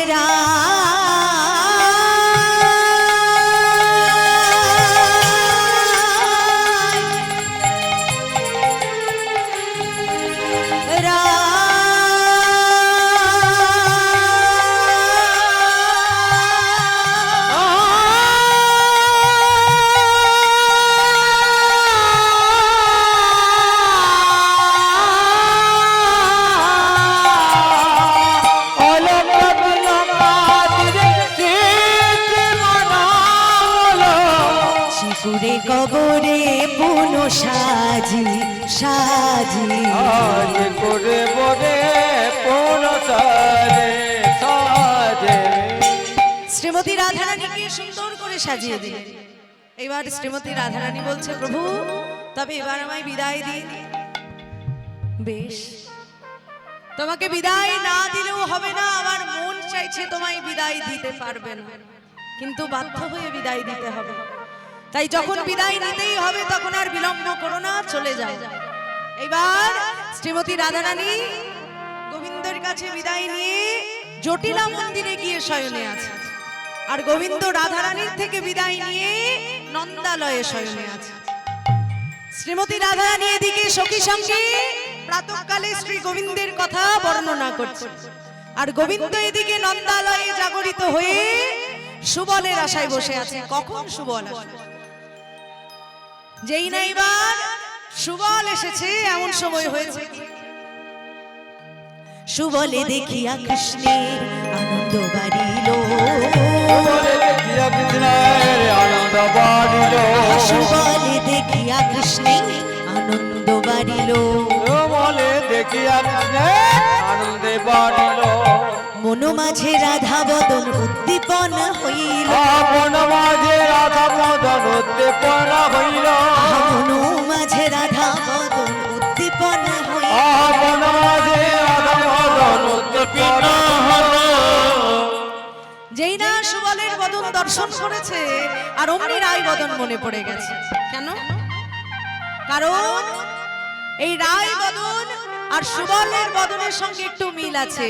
অলক তিলকা দিয়া সিদ্ধি বানালো, শিশুরে কবরে পুন সাজি সাজি, আজ করে বলে কোন সাজে সাজে, শ্রীমতী রাধারানীকে সুন্দর করে সাজিয়ে দিলেন। এবার শ্রীমতী রাধারানী বলছে, প্রভু তবে এবার আমায় বিদায় দিন। বেশ, তোমাকে বিদায় না দিলেও হবে না, আমার মন চাইছে তোমায় বিদায় দিতে পারবে না, কিন্তু বাধ্য হয়ে বিদায় দিতে হবে। তাই যখন বিদায় নিতেই হবে তখন আর বিলম্ব করো না, চলে যাও। এবার শ্রীমতী রাধারানী গোবিন্দের কাছে বিদায় নিয়ে জটিলা মন্দিরে গিয়ে শয়নে আছে, আর গোবিন্দ রাধারানীর থেকে বিদায় নিয়ে নন্দালয়ে শয়নে আছে। শ্রীমতী রাধারানী এদিকে সখী সঙ্গে প্রাতঃকালে শ্রী গোবিন্দের কথা বর্ণনা করছে, আর গোবিন্দ এদিকে নন্দালয়ে জাগরিত হয়ে সুবলের আশায় বসে আছে। কখন সুবল আসবে? যেই না এবার সুবল এসেছে, এমন সময় হয়েছে কি সুবলে দেখিয়া কৃষ্ণের আনন্দ বাড়িল, বলে দেখিয়া কৃষ্ণের আনন্দ বাড়িল, সুবলে দেখিয়া কৃষ্ণের আনন্দ বাড়িল, বলে দেখিয়া কৃষ্ণের আনন্দে বাড়িল, মন মাঝে রাধা বদন উদ্দীপন হইল, আপন মাঝে রাধা মদন উদ্দীপনা হইল, মন মাঝে রাধা বদন উদ্দীপন হইল, আপন মাঝে রাধা মদন উদ্দীপনা হইল, যেই না সুবলের বদন দর্শন করেছে, আর অমনি রায় বদন মনে পড়ে গেছে। কেন? কারণ এই রায় বদন আর সুবলের বদনের সঙ্গে একটু মিল আছে।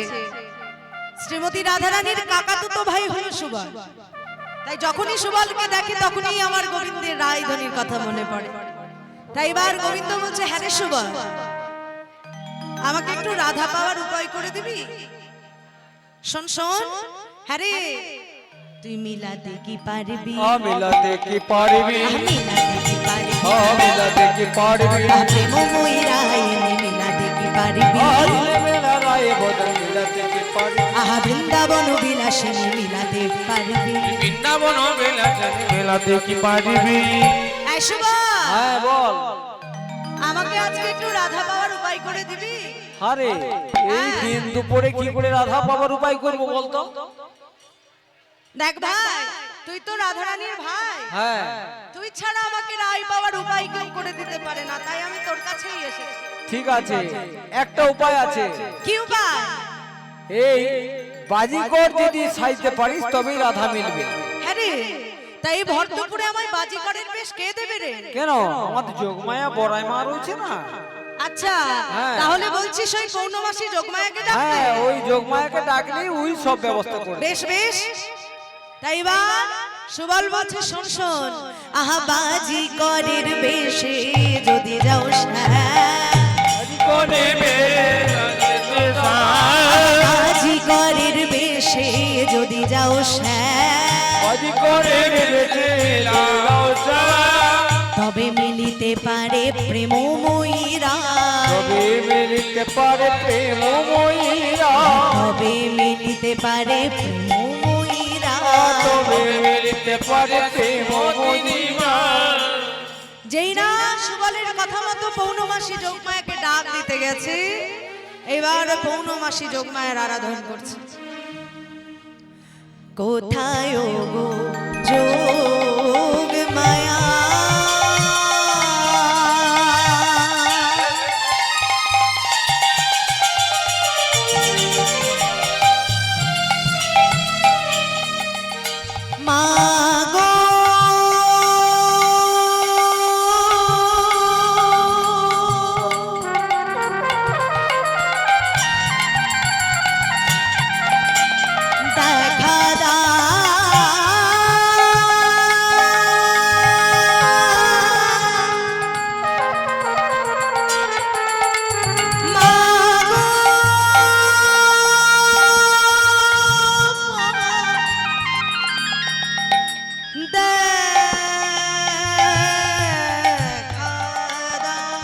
শ্রীমতী রাধারানীর কাকাতুতো ভাই হলো সুবল, তাই যখনই সুবলকে দেখে তখনই আমার গোবিন্দের রায়ধনির কথা মনে পড়ে। তাই এবার গোবিন্দ বলছে, হ্যাঁ রে সুবল, আমাকে একটু রাধা পাওয়ার উপায় করে দিবি? শোন শোন, হ্যাঁ রে, তুই মিলাতে কি পারবি? মিলাতে কি পারবি? মিলাতে কি পারবি? মিলাতে কি পারবি? প্রেমময়ী রায়নি মিলাতে কি পারবি? মেলা রায় বদন মিলাতে কি পারবি? আহা বৃন্দাবন বিলাসিনী মিলাতে পারবি? বৃন্দাবন মেলাতে কি পারিবি? এই সুবল, হ্যাঁ বল। আমাকে আজকে একটু রাধা পাওয়ার উপায় করে দিবি? আরে এই দিন দুপুরে কি করে রাধা পাবার উপায় করবো বলতো? দেখ ভাই, তুই তো রাধারানীর ভাই, হ্যাঁ তুই ছাড়া আমাকে রায় পাওয়ার উপায় কেউ করে দিতে পারে না, তাই আমি তোর কাছেই এসেছি। ঠিক আছে, একটা উপায় আছে। কি উপায়? এই বাজিকর যদি সাইতে পারিস তবেই রাধা মিলবে। হ্যাঁ রে, তাই ভর দুপুরে আমায় বাজিকরের বেশ কে দেবে রে? কেন, আমাদের যোগমায়া বড়াই মা রয়েছে না? আচ্ছা, হ্যাঁ। তাহলে বলছিস ওই পৌর্ণমাসী যোগমায়াকে ডাকতে? হ্যাঁ, ওই যোগমায়াকে ডাকলেই ওই সব ব্যবস্থা করবে। বেশ বেশ, তাই বা সুবল বলছে, শোন শোন, আহা বাজিকরের বেশে যদি যাও কোনে বাজিকরের বেশে যদি যাও করে বেঁচে তবে মিলিতে পারে প্রেমময়ীরা, তবে মিলিতে পারে প্রেমময়ীরা, তবে মিলিতে পারে প্রেমময়ীরা। তবে মিলিতে পারে প্রেমময়ীরা। যেই না সুবলের কথা মতো পৌর্ণমাসী যোগমায়াকে ডাক দিতে গেছে, এবার পৌর্ণমাসী যোগমায়ের আরাধনা করছে। কোথায় গো যোগমায়া, মা গো দেখা দাও মা গো, দেখা দাও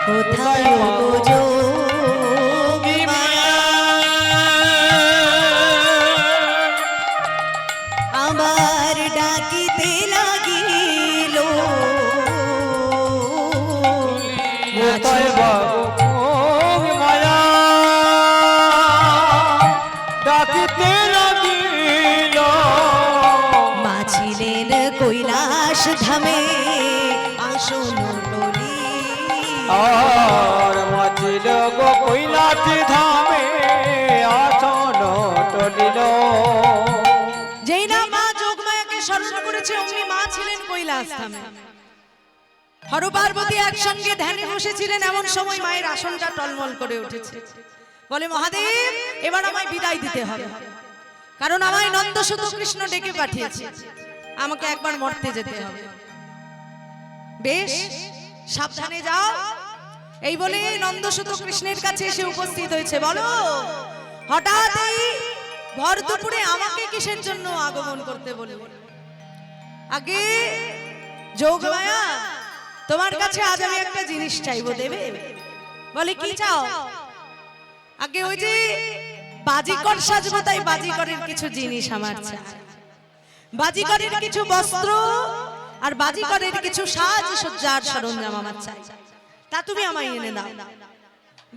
কোথায় গো যোগমায়া, আবার ডাকিতে লাগিল কোথায় বাবু যোগমায়া, ডাকিতে লাগিল। মা ছিলেন কৈলাস ধামে আসন টলি, আর মাছিল গো কৈলাসী ধামে আসন টলিল। যেই না মা যোগমায়াকে স্মরণ করেছে অমনি মা ছিলেন কৈলাস ধামে। হর পার্বতী একসঙ্গে ধ্যানে বসেছিলেন, এমন সময় মায়ের আসনটা টলমল করে উঠেছে। বলে, মহাদেব এবার আমায় বিদায় দিতে হবে, কারণ আমায় নন্দসুত কৃষ্ণ ডেকে পাঠিয়েছে, আমাকে একবার মরতে যেতে হবে। বেশ, সাবধানে যাও। এই বলে নন্দসুত কৃষ্ণের কাছে এসে উপস্থিত হয়েছে। বলো, হঠাৎই ভর দুপুরে আমাকে কিসের জন্য আগমন করতে বললে? আগে যোগমায়া, তোমার কাছে আজ আমি একটা জিনিস চাইবো, দেবে? বলে, কি চাও? আগে ওই যে বাজিকর সাজবো, তাই বাজিকরের কিছু জিনিস আমার চাই, বাজিকরের কিছু বস্ত্র আর বাজিকরের কিছু সাজ সজ্জার সরঞ্জাম আমার চাই, তা তুমি আমায় এনে দাও।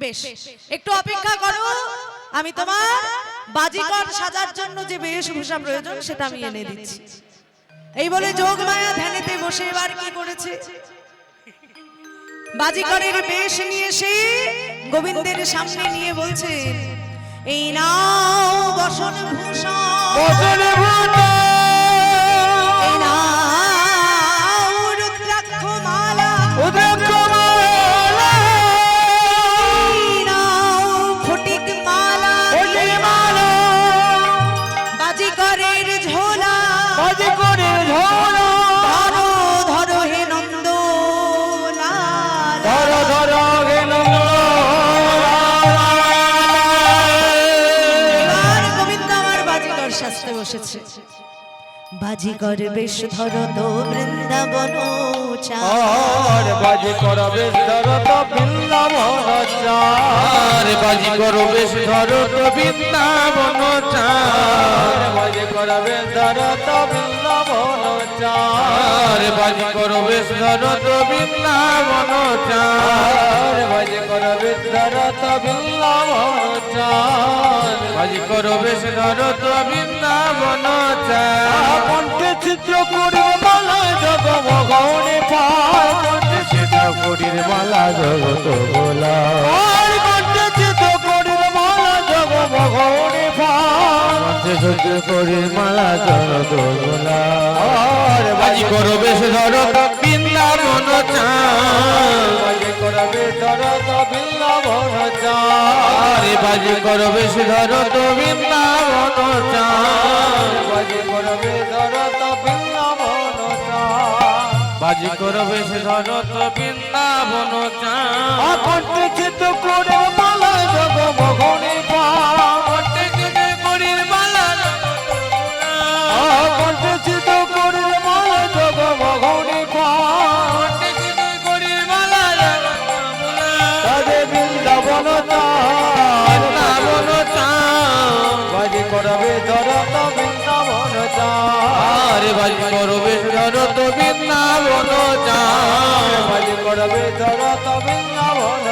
বেশ, একটু অপেক্ষা করো, আমি তোমার বাজিকর সাজার জন্য যে বেশভূষা প্রয়োজন সেটা আমি এনে দিচ্ছি। এই বলে যোগমায়া ধ্যানেতে বসে এবার কি করেছে, বাজিকরের বেশ নিয়ে এসে গোবিন্দের সামনে নিয়ে বলছে, এই নাও বসন ভূষণ, এই নাও এসেছে। বাজিকর বেশ ধরো তো বৃন্দাবন আর বাজি করবে ধরত বৃন্দাবন চার বাজি করো বেশ ধরো তো বৃন্দাবন চার বাজি করবে ধরত বৃন্দাবন চার বাজি করো বেশ ধরো তো বৃন্দাবন চার বাজি করবে ধরত বৃন্দাবন চার বাজি করো বেশ ধরো তো বৃন্দাবন চার কণ্ঠে চিত্র করিব মালা জগমগনে পায় কণ্ঠে চিত্র করির মালা জগত গোলা আর কণ্ঠে চিত্র করির মালা জগমগনে পায় কণ্ঠে চিত্র করির মালা জগত গোলা আর বাজি করো বেশ ধরো তো বৃন্দাবন চার বাজি করবে ধরত বৃন্দাবন চার বাজি করো বেশ ধরো তো বৃন্দাবন চার বাজি করবে ধরত বৃন্দাবন চার বাজি করো বেশ ধরো তো বৃন্দাবন চার কণ্ঠে চিত্র করে মালা জগমগনে পায় করির মালা কণ্ঠে চিত্র করে মালা জগমগনে পায় করির মালা তাদের বৃন্দাবন বৃন্দাবন চার বাজি করবে ধরত বৃন্দাবন বাজি করো বেশ ধরো তো বৃন্দাবন চার বাজি করবে ধরত বৃন্দাবন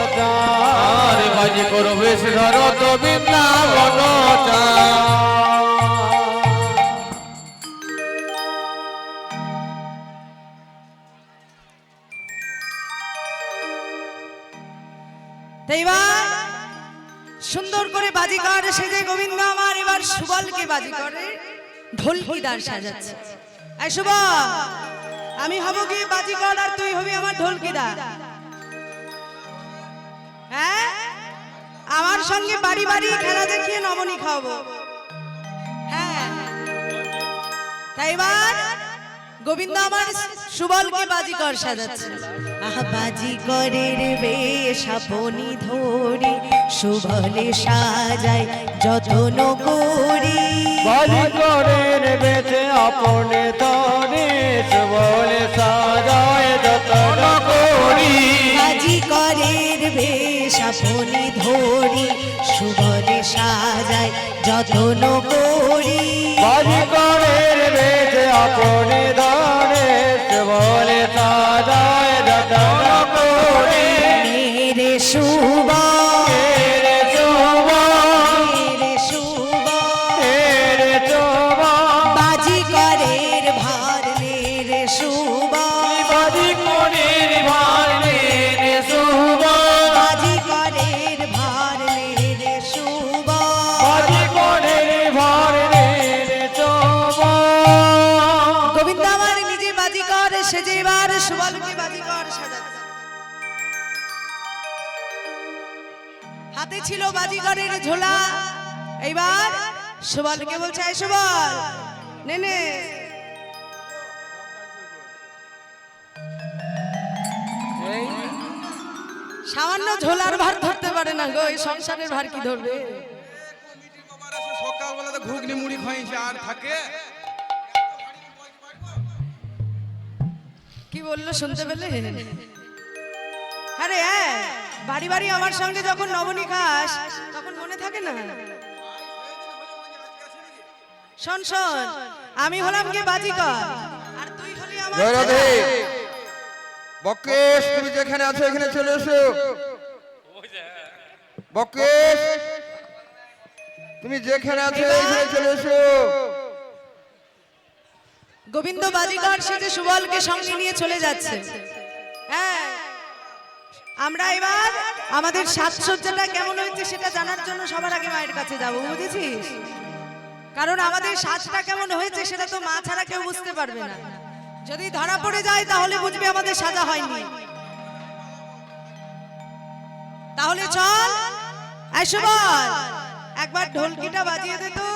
বাজি করো বেশ ধরো তো বৃন্দাবন চার তাই এবার সুন্দর করে বাজিকর সেজে গোবিন্দ আমার এবার সুবলকে বাজিকরে ঢোলকিদার সাজাচ্ছে। এই সুবল, আমি হব কি বাজিকর আর তুই হবি আমার ঢোলকিদার। হ্যাঁ, আমার সঙ্গে বাড়ি বাড়ি খেলা দেখিয়ে নমনি খাওয়াবো। হ্যাঁ, তাই এবার গোবিন্দ আমার সুবলকে বাজিকর সাজাচ্ছে। আহা বাজিকরের বেশ আপনি ধরি সুবলে সাজায় যত্ন করি। বাজি করেন বেঁচে আপনে ধরে বলে সাজায় যতন করি বাজিকরের বেশ আপনি ধরি সুবলে সাজায় যত্ন করি। বাজি করেন বেঁচে আপনে ধরে বলে সাজায় যতন করি রে সুবল, রে চোবা রে সুবল, রে চোবা বাজিকরের ভার রে সুবল, বাজি করেন ভার রে শোভা বাজিকরের ভার রে সুবল। বাজি করেন ভার রে চোবা গোবিন্দ আমার নিজে বাজিকর সেজে এবার সুবলকে বাজিকর সাজাচ্ছে। হাতে ছিল বাজিকরের ঝোলা। এইবার সুবলকে বলছে, এই সুবল নে নে। সামান্য ঝোলার ভার ধরতে পারে না গো, এই সংসারের ভার কি ধরবে? সকালবেলা তো ঘুগনি মুড়ি খাইছে আর থাকে কি বললো শুনতে পেলে? আরে হ্যাঁ, বাড়ি বাড়ি আমার সঙ্গে যখন নবনী খাস তখন মনে থাকে না? শোন শোন, আমি হলাম কি বাজিকর আর তুই হলি আমার জয় রাধে। ছেলে। বকেশ, তুমি যেখানে আছো এখানে চলে এসো। বকেশ, তুমি যেখানে আছো এখানে চলে এসো। গোবিন্দ বাজিকর সেজে সুবলকে সঙ্গে নিয়ে চলে যাচ্ছে। হ্যাঁ, আমরা এবার আমাদের সাজসজ্জাটা কেমন হয়েছে সেটা জানার জন্য সবার আগে মায়ের কাছে যাব, বুঝেছিস? কারণ আমাদের সাজটা কেমন হয়েছে সেটা তো মা ছাড়া কেউ বুঝতে পারবে না। যদি ধরা পড়ে যায় তাহলে বুঝবে আমাদের সাজা হয়নি। তাহলে চল, এই সুবল একবার ঢোলকিটা বাজিয়ে দে তো।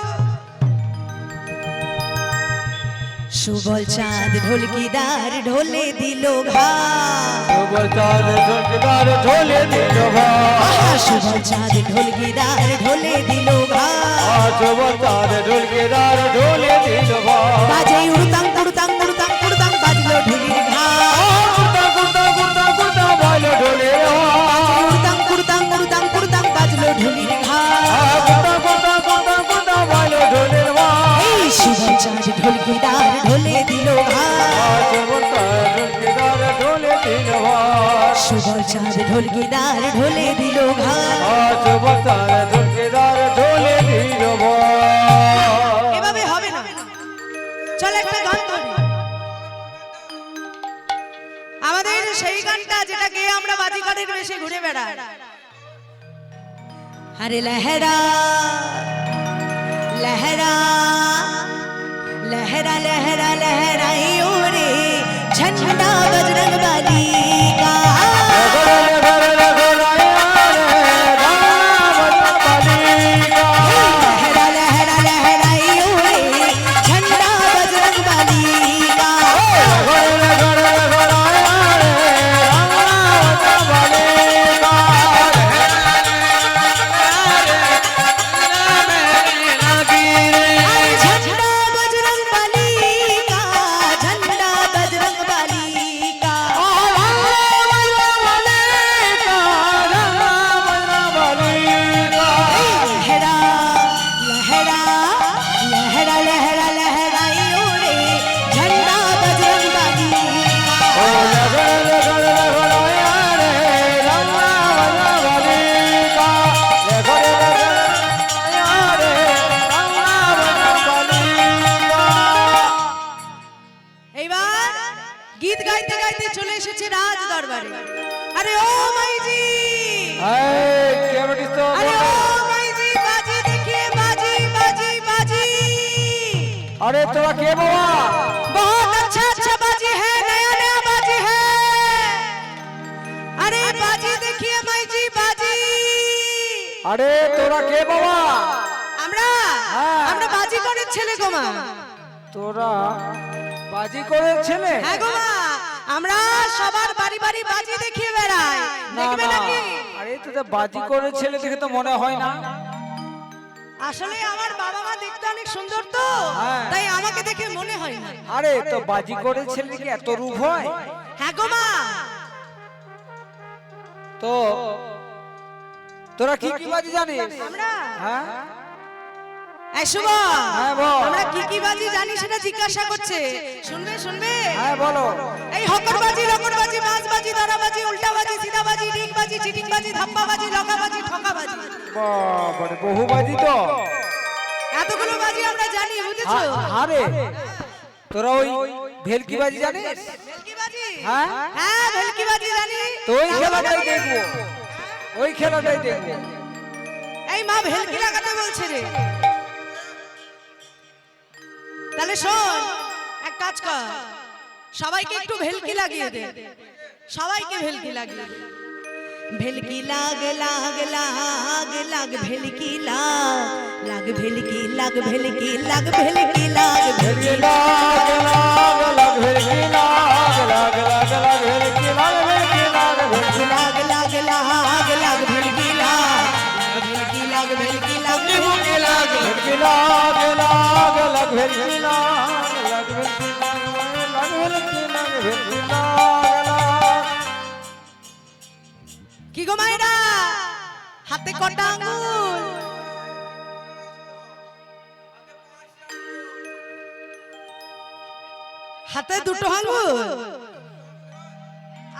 সুবল চাঁদ ঢোলকিদার ঢোলে দিল ঘাট সুবল চাঁদ ঢোলকিদার ঢোলে দিল ঘাট সুবল চাঁদ ঢোলকিদার ঢোলে দিল ঘাট সুবল চাঁদ ঢোলকিদার ঢোলে দিল ঘাট বাজে উড়তাং উড়তাং উড়তাং উড়তাং বাজলো ঢোলের ঘাট কুর্তা কুর্তা কুর্তা কুর্তা ভালো ঢোলে উড়তাং উড়তাং উড়তাং উড়তাং বাজলো ঢোলের ঘাট কুর্তা কুর্তা কুর্তা কুর্তা ভালো ঢোলে এই সুবল চাঁদ ঢোলকিদার ঢোলে দিল ঘাট সুবল চাঁদ ঢোলকিদার ঢোলে দিল ঘাট সুবল চাঁদ ঢোলকিদার ঢোলে দিল ঘাট সুবল চাঁদ ঢোলকিদার ঢোলে দিল ঘাট এভাবে হবে না চল একটা গান ধরি আমাদের সেই গানটা যেটা গেয়ে আমরা বাজিকারের বেশে ঘুরে বেড়াই আরে লহরা লহরা लहरा लहरा लहराइयो रे झंडा बजरंग बली का लहरा लहरा लहराइयो रे झंडा बजरंग बली का झंडा बजरंग बली का झंडा बजरंग बली का लहरा लहरा लहरा लहरा लहराइयो रे झंडा बजरंग बली का এইবার গীত গাইতে গাইতে চলে এসেছে রাজ দরবারে আরে ও মাইজি আরে ও মাইজি বাজি দেখিয়ে বাজি বাজি বাজি अरे तोरा के बाबा बहुत अच्छा अच्छा बाजी है नया नया बाजी है अरे बाजी देखिए माइजी बाजी अरे तोरा के बाबा আমরা আমরা বাজি করে ছেলে গো মা তোরা বাজি করে ছেলে হ্যাঁ গো মা আমরা সবার বাড়ি বাড়ি বাজি দেখিয়ে বেড়াই দেখবে নাকি আরে তোদের বাজি করে ছেলে দেখে তো মনে হয় না আসলে আমার বাবা মা দেখতে অনেক সুন্দর তো হ্যাঁ। তাই আমাকে দেখে মনে হয় না আরে তো বাজি করে ছেলে কি এত রূপ হয় হ্যাঁ গো মা তো তোরা কি কি বাজি জানিস আমরা হ্যাঁ এই শুভ হ্যাঁ, বল। আমরা কি কি বাজি জানি সেটা জিজ্ঞাসা করছে শুনবে শুনবে হ্যাঁ বলো এই হকরবাজি রকরবাজি বাজবাজি দাঁড়াবাজি উল্টাবাজি সিধাবাজি ডিগবাজি চিটিংবাজি ধাপ্পাবাজি লকাবাজি ঠকাবাজি বাবারে বহু বাজি তো এতগুলো বাজি আমরা জানি বুঝেছো আরে তোরা ওই ভেলকি বাজি জানিস ভেলকিবাজি হ্যাঁ হ্যাঁ ভেলকিবাজি জানি তো ওই খেলাটাই দেখবো ওই খেলাটাই দেখবো এই মা ভেলকি লাগাতে বলছে রে তাহলে শোন এক কাজ কর সবাইকে একটু ভেলকি লাগিয়ে দে সবাইকে ভেলকি লাগিয়ে দে ভেলকি লাগ লাগ লাগ লাগ ভেলকি লাগ ভেলকি লাগ ভেলকি লাগ ভেলকি লাগ ভেলকি লাগ লাগ লাগ ভেলকি লাগ লাগ লাগ লাগ ভেলকি লাগ ভেলকি লাগ ভেলকি লাগ লাগ লাগ লাগ ভেলকি লাগ ভেলকি লাগ ভেলকি লাগ ভেলকি লাগ লাগ লাগ ভেলকি লাগ লাগ ভেলকি লাগ ভেলকি লাগ ভেলকি লাগ লাগ কি গো মায়েরা হাতে কটা আঙ্গুল হাতে দুটো আঙ্গুল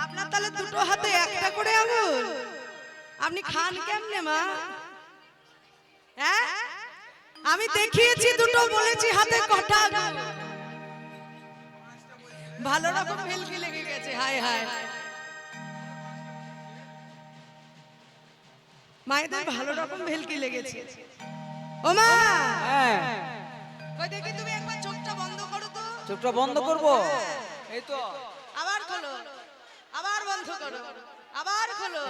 আপনার তাহলে দুটো হাতে একটা করে আঙ্গুল আপনি খান কেমনে মা হ্যাঁ আমি দেখিয়েছি দুটো বলেছি হাতে কটা আঙ্গুল ভালো রকম ভেলকি লেগে গেছে হায় হায় মায়েদের ভালো রকম ভেলকি লেগেছে ও মা হ্যাঁ কই দেখি তুমি একবার চোখটা বন্ধ করো তো চোখটা বন্ধ করবো এই তো আবার খোলো আবার বন্ধ করো আবার খোলো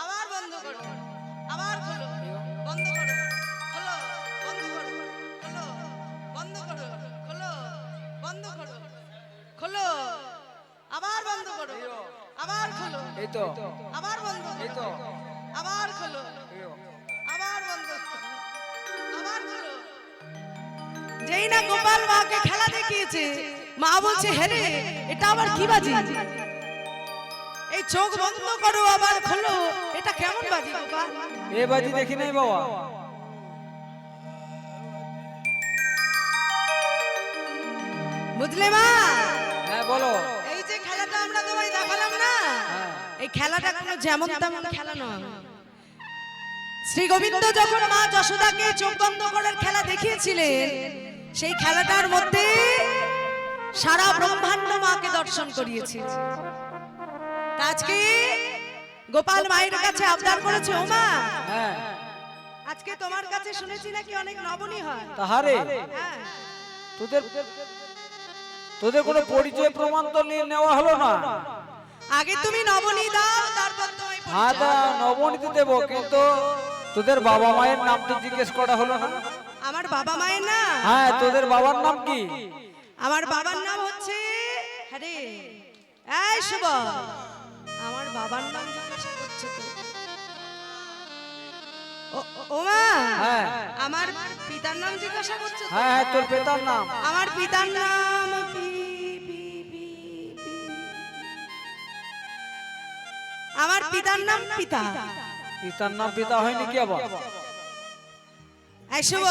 আবার বন্ধ করো আবার খোলো বন্ধ করো খোলো বন্ধ করো খোলো বন্ধ করো খোলো বন্ধ করো এই তো আবার বন্ধ এই তো আবার খোলো আবার বন্ধ আবার খোলো। যেই না গোপাল মাকে খেলা দেখিয়েছে, মা বলছে হ্যাঁ রে এটা আবার কি বাজি, এই চোখ বন্ধ করো আবার খোলো, এটা কেমন বাজি গোপাল? এ বাজি দেখি নাই বাবা। বুঝলে মা? হ্যাঁ বলো। এই যে খেলাটা আমরা তোমায় দেখালাম না, হ্যাঁ। এই খেলাটা কোনো যেমন তেমন খেলা নয়। শ্রী গোবিন্দ যখন মা যশোদাকে চোখ বন্ধ করার খেলা দেখিয়েছিলেন, সেই খেলাটার মধ্যে সারা ব্রহ্মাণ্ড মাকে দর্শন করিয়েছে। তা আজকে গোপাল মায়ের কাছে আবদার করেছে, ও মা হ্যাঁ আজকে তোমার কাছে শুনেছি নাকি অনেক নবনী হয়। তাহারে হ্যাঁ, তোদের তোদের কোনো পরিচয় প্রমাণ তো নেওয়া হলো না। আগে তুমি নবনী দাও, তারপর তোমায় হ্যাঁ তা নবনীতি দেবো, কিন্তু তোদের বাবা মায়ের নামটা জিজ্ঞেস করা হলো না। আমার বাবা মায়ের না, হ্যাঁ তোদের বাবার নাম কি? আমার বাবার নাম হচ্ছে আরে এই শুভ, আমার বাবার নাম জিজ্ঞাসা করছে তো। ও মা, হ্যাঁ আমার পিতার নাম জিজ্ঞাসা করছে তো। হ্যাঁ হ্যাঁ তোর পিতার নাম। আমার পিতার নাম আমার পিতার নাম পিতা। পিতার নাম পিতা হয়নি কি আবার? এই শুভ,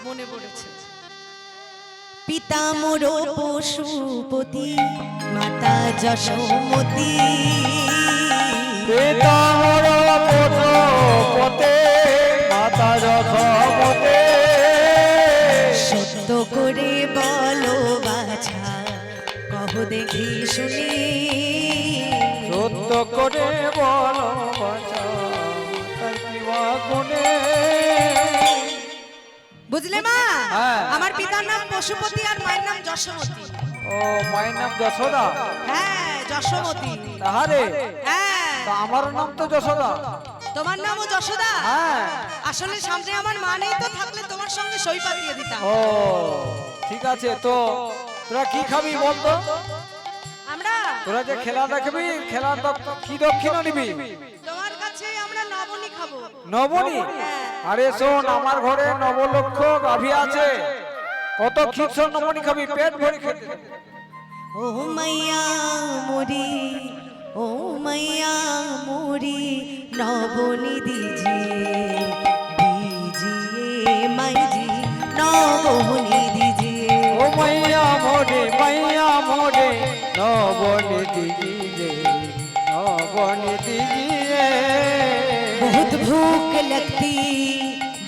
মনে পড়েছে, পিতা মোর পশুপতি, মাতা যশোমতী। পিতা মোর পশুপতি, মাতা যশোমতী। সত্য করে বলো বাছা, কহ দেখি শুনি। সত্য করে বলো বাছা, তার কি বা গুণে? বুঝলে মা? হ্যাঁ। আমার পিতার নাম পশুপতি আর মায়ের নাম যশোমতী। ও মায়ের নাম যশোদা? হ্যাঁ যশোমতী। তাহারে হ্যাঁ, তা আমার নাম তো যশোদা। তোমার নামও যশোদা? হ্যাঁ। আসলে সামনে আমার মা নেই তো, থাকলে তোমার সঙ্গে সই পাতিয়ে দিতাম। ও ঠিক আছে, তো তোরা কি খাবি বলতো? আমরা তোরা যে খেলা দেখবি, খেলার কি দক্ষিণা নিবি? তোমার কাছে আমরা নবনী খাবো। নবনী? আরে শোন, আমার ঘরে নবলক্ষ গাভী আছে, কত খিচ্ছর নবনী খাবি, পেট ভরে খেতে। ও মাইয়া মোরি, ও মাইয়া মোরি, নবনী দিজিয়ে দিজিয়ে মাইজি, নবনী দিজিয়ে। ও মাইয়া মোরে নবনী দিজিয়ে, নবনী দিজিয়ে। बहुत भूख लगती,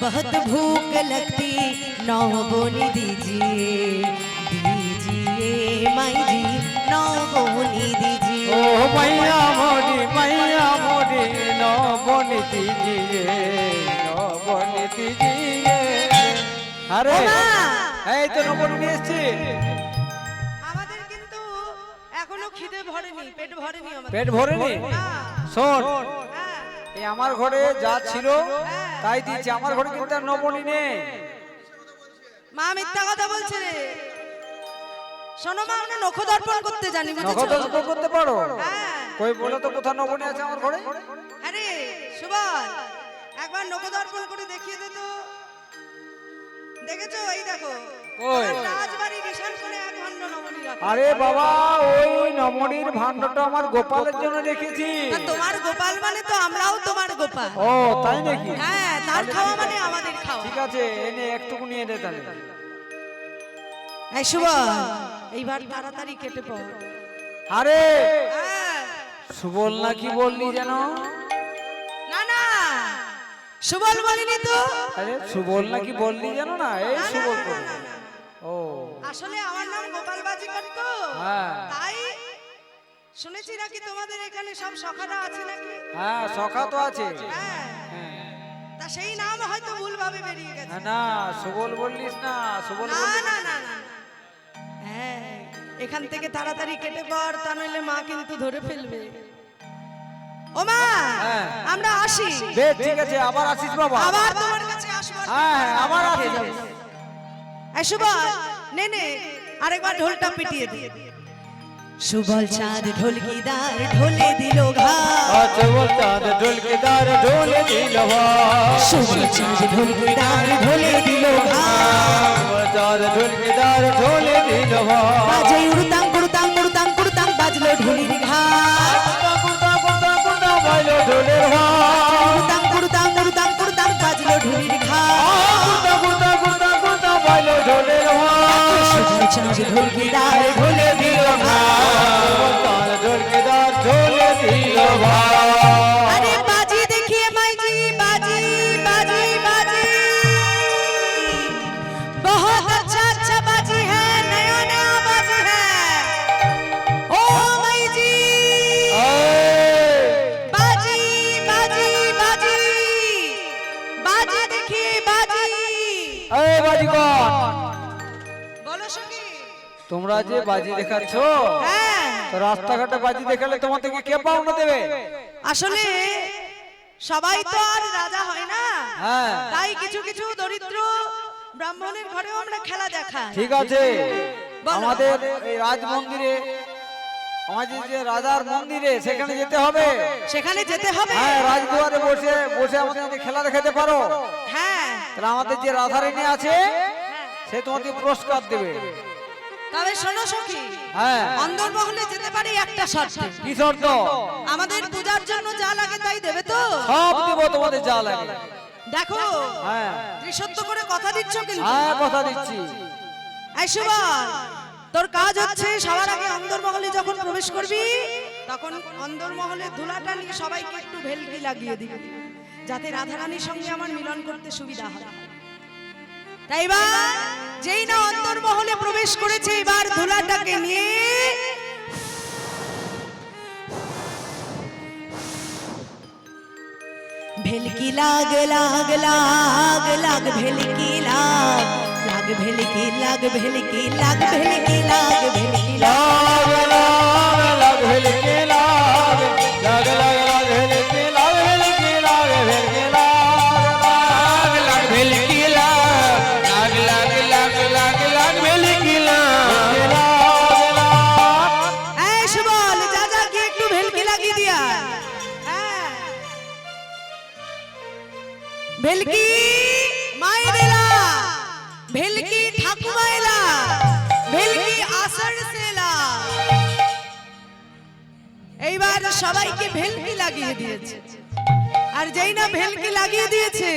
बहुत भूख लगती, नौबोनी दीजिए दीजिए माई जी, नौबोनी दीजिए। ও মাইয়া মোরে নবনী দিজিয়ে, নবনী দিজিয়ে। আরে ও মা! এই তো নবনী নিয়ে এসছি। আমাদের কিন্তু এখনো খিদে ভরেনি, পেট ভরেনি আমাদের। পেট ভরেনি? না। শোন, হ্যাঁ, এই আমার ঘরে যা ছিল তাই দিয়েছি, আমার ঘরে কিন্তু আর নবনী নেই। মা মিথ্যা কথা বলছে রে। শোনো মা, আমরা নখ দর্পণ করতে জানি, বুঝেছো? নগদ করতে পারো? হ্যাঁ। কই বলো তো কোথা নবনী আছে আমার ঘরে? আরে সুবল, একবার নখ দর্পণ করে দেখিয়ে দে তো। দেখেছো? এই দেখো, ওই। তোমার রাজবাড়ি বিশাল করে এক খণ্ড নবনী রাখা। আরে বাবা, ওই নবনীর ভান্ডটা আমার গোপালের জন্য রেখেছি। তা তোমার গোপাল মানে তো আমরাও তোমার গোপাল। ও তাই নাকি? হ্যাঁ, তার খাওয়া মানে আমাদের খাওয়া। ঠিক আছে, এনে একটুকু নিয়ে দে তাহলে। এই সুবল, এইবার তাড়াতাড়ি কেটে পড়। আরে হ্যাঁ। সুবল না কি বললি যেন? না না, সুবল বলিনি তো। আরে সুবল না কি বললি যেন? না এই না, না, সুবল না, বললি। না, না। ও আসলে আমার নাম গোপাল বাজিকর তো। হ্যাঁ। তাই শুনেছি নাকি তোমাদের এখানে সব সখারা আছে নাকি? হ্যাঁ, সখা তো আছে। হ্যাঁ। হ্যাঁ। তা সেই নাম হয়তো ভুলভাবে বেরিয়ে গেছে। না সুবল বললিস না, সুবল না বললি না না না। হ্যাঁ, এখান থেকে তাড়াতাড়ি কেটে পড়, তা নইলে মা কিন্তু ধরে ফেলবে। ও মা, হ্যাঁ। আমরা আসি। বেশ ঠিক আছে, আবার আসিস বাবা। আবার তোমার কাছে আসবো। হ্যাঁ হ্যাঁ, আবার আসিস। এই সুবল, নে নে, আরেকবার ঢোলটা পিটিয়ে দে। সুবল চাঁদ ঢোলকিদার ঢোলে দিল ঘাট আছে চাঁদ ঢোলকিদার ঢোলে দিল ভাই সুবল চাঁদ ঢোলকিদার ঢোলে দিল ঘাট চাঁদ ঢোলকিদার ঢোলে দিল ভাই বাজে উড়তাং কুড়তাং কুড়তাং কুড়তাং বাজলো ঢোলির ঘাট কুর্তা কুর্তা কুর্তা বাইলো ঢোলের ভাই কুড়তাং কুড়তাং কুড়তাং কুড়তাং বাজলো ঢোলির ঘাট কুর্তা কুর্তা কুর্তা কুর্তা বাইলো ঢোলের ভাই সুবল চাঁদ ঢোলকিদার ঢোলে দিল ঘাট চাঁদ ঢোলকিদার ঢোলে দিল ভাই अरे बाजी देखिए माई जी बाजी बाजी बाजी बहुत अच्छा अच्छा बाजी है नया नया बाजी है ओ माई जी बाजी बाजी बाजी बाजी देखिए बाजी এই বাজিকর बोलो सखी তোমরা যে বাজি দেখাচ্ছ হ্যাঁ তো রাস্তাঘাটে বাজি দেখালে তোমাদেরকে কে পাওনা দেবে আসলে সবাই তো আর রাজা হয় না হ্যাঁ তাই কিছু কিছু দরিদ্র ব্রাহ্মণের ঘরেও আমরা খেলা দেখা ঠিক আছে বলো। আমাদের এই রাজ মন্দিরে আমাদের যে রাজার মন্দিরে সেখানে যেতে হবে সেখানে যেতে হবে হ্যাঁ রাজদুয়ারে বসে বসে আমাদের যদি খেলা দেখাতে পারো হ্যাঁ তাহলে আমাদের যে রাধারানী আছে সে তোমাকে পুরস্কার দেবে তবে শোনো সখী হ্যাঁ অন্দরমহলে যেতে পারি একটা শর্তে কি শর্ত আমাদের পূজার জন্য যা লাগে তাই দেবে তো সব দিব তোমাদের যা লাগে দেখো হ্যাঁ ত্রিসত্য করে কথা দিচ্ছ কিন্তু হ্যাঁ কথা দিচ্ছি এই সুবল তোর কাজ হচ্ছে সবার আগে অন্দরমহলে যখন প্রবেশ করবি তখন অন্দরমহলে ধুলাটা নিয়ে সবাইকে একটু ভেলকি লাগিয়ে দিবি যাতে রাধারানীর সঙ্গে আমার মিলন করতে সুবিধা হয় তাই বা যেই না অন্দরমহলে প্রবেশ করেছে এবার ধুলাটাকে নিয়ে ভেলকি লাগ লাগ লাগ লাগ ভেলকি লাগ লাগ ভেলকি লাগ ভেলকি লাগ ভেলকি লাগ ভেলকি লাগ লাগ ভেলকি লাগ লাগ লাগ লাগ ভেলকি লাগ ভেলকি লাগ ভেলকি লাগ লাগ ভেলকি লাগ লাগ লাগ লাগ লাগ ভেলকি লাগ এই সুবল যা যা কি একটু ভেলকি লাগিয়ে দিয়া হ্যাঁ ভেলকি মায়ের এলা ভেলকি ঠাকুমা এলা ভেলকি আসর সেলা এইবার সবাইকে ভেলকি লাগিয়ে দিয়েছে আর যেই না ভেলকি লাগিয়ে দিয়েছে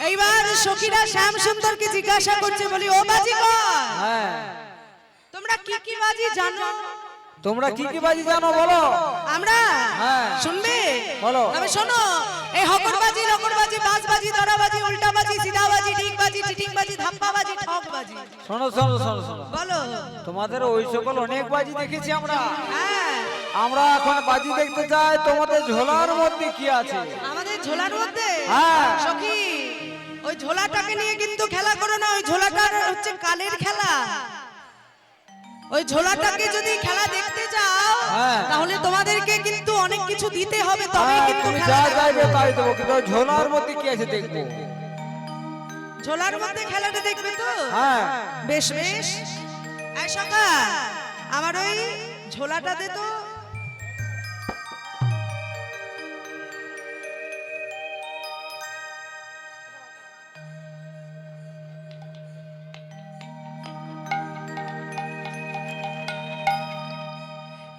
এইবার সখীরা শ্যাম সুন্দরকে জিজ্ঞাসা করছে বলি ও বাজিকর হ্যাঁ তোমরা কি কি বাজি জানো তোমরা কি কি বাজি জানো বলো আমরা হ্যাঁ। শুনবে বলো। তবে শোনো এই হকরবাজি লকরবাজি বাজবাজি দরাবাজি উল্টাবাজি সিধাবাজি ডিগবাজি চিটিংবাজি ধাপ্পাবাজি ঠকবাজি শোনো শোনো শোনো শোনো বলো তোমাদের ওই সকল অনেক বাজি দেখেছি আমরা হ্যাঁ আমরা এখন বাজি দেখতে চাই তোমাদের ঝোলার মধ্যে কি আছে আমাদের ঝোলার মধ্যে হ্যাঁ। সখী ওই ঝোলাটাকে নিয়ে কিন্তু খেলা করো না ওই ঝোলাটার হচ্ছে কালের খেলা ওই ঝোলাটাকে যদি খেলা দেখতে যাও হ্যাঁ। তাহলে তোমাদেরকে কিন্তু অনেক কিছু দিতে হবে তবেই হ্যাঁ, কিন্তু তুমি খেলা যা দেখা চাইবে যাবে। তাই দেবো কিন্তু ওই ঝোলার মধ্যে কি আছে দেখবো ঝোলার মধ্যে খেলাটা দেখবে তো হ্যাঁ বেশ বেশ এই সখা আমার ওই ঝোলাটা দে তো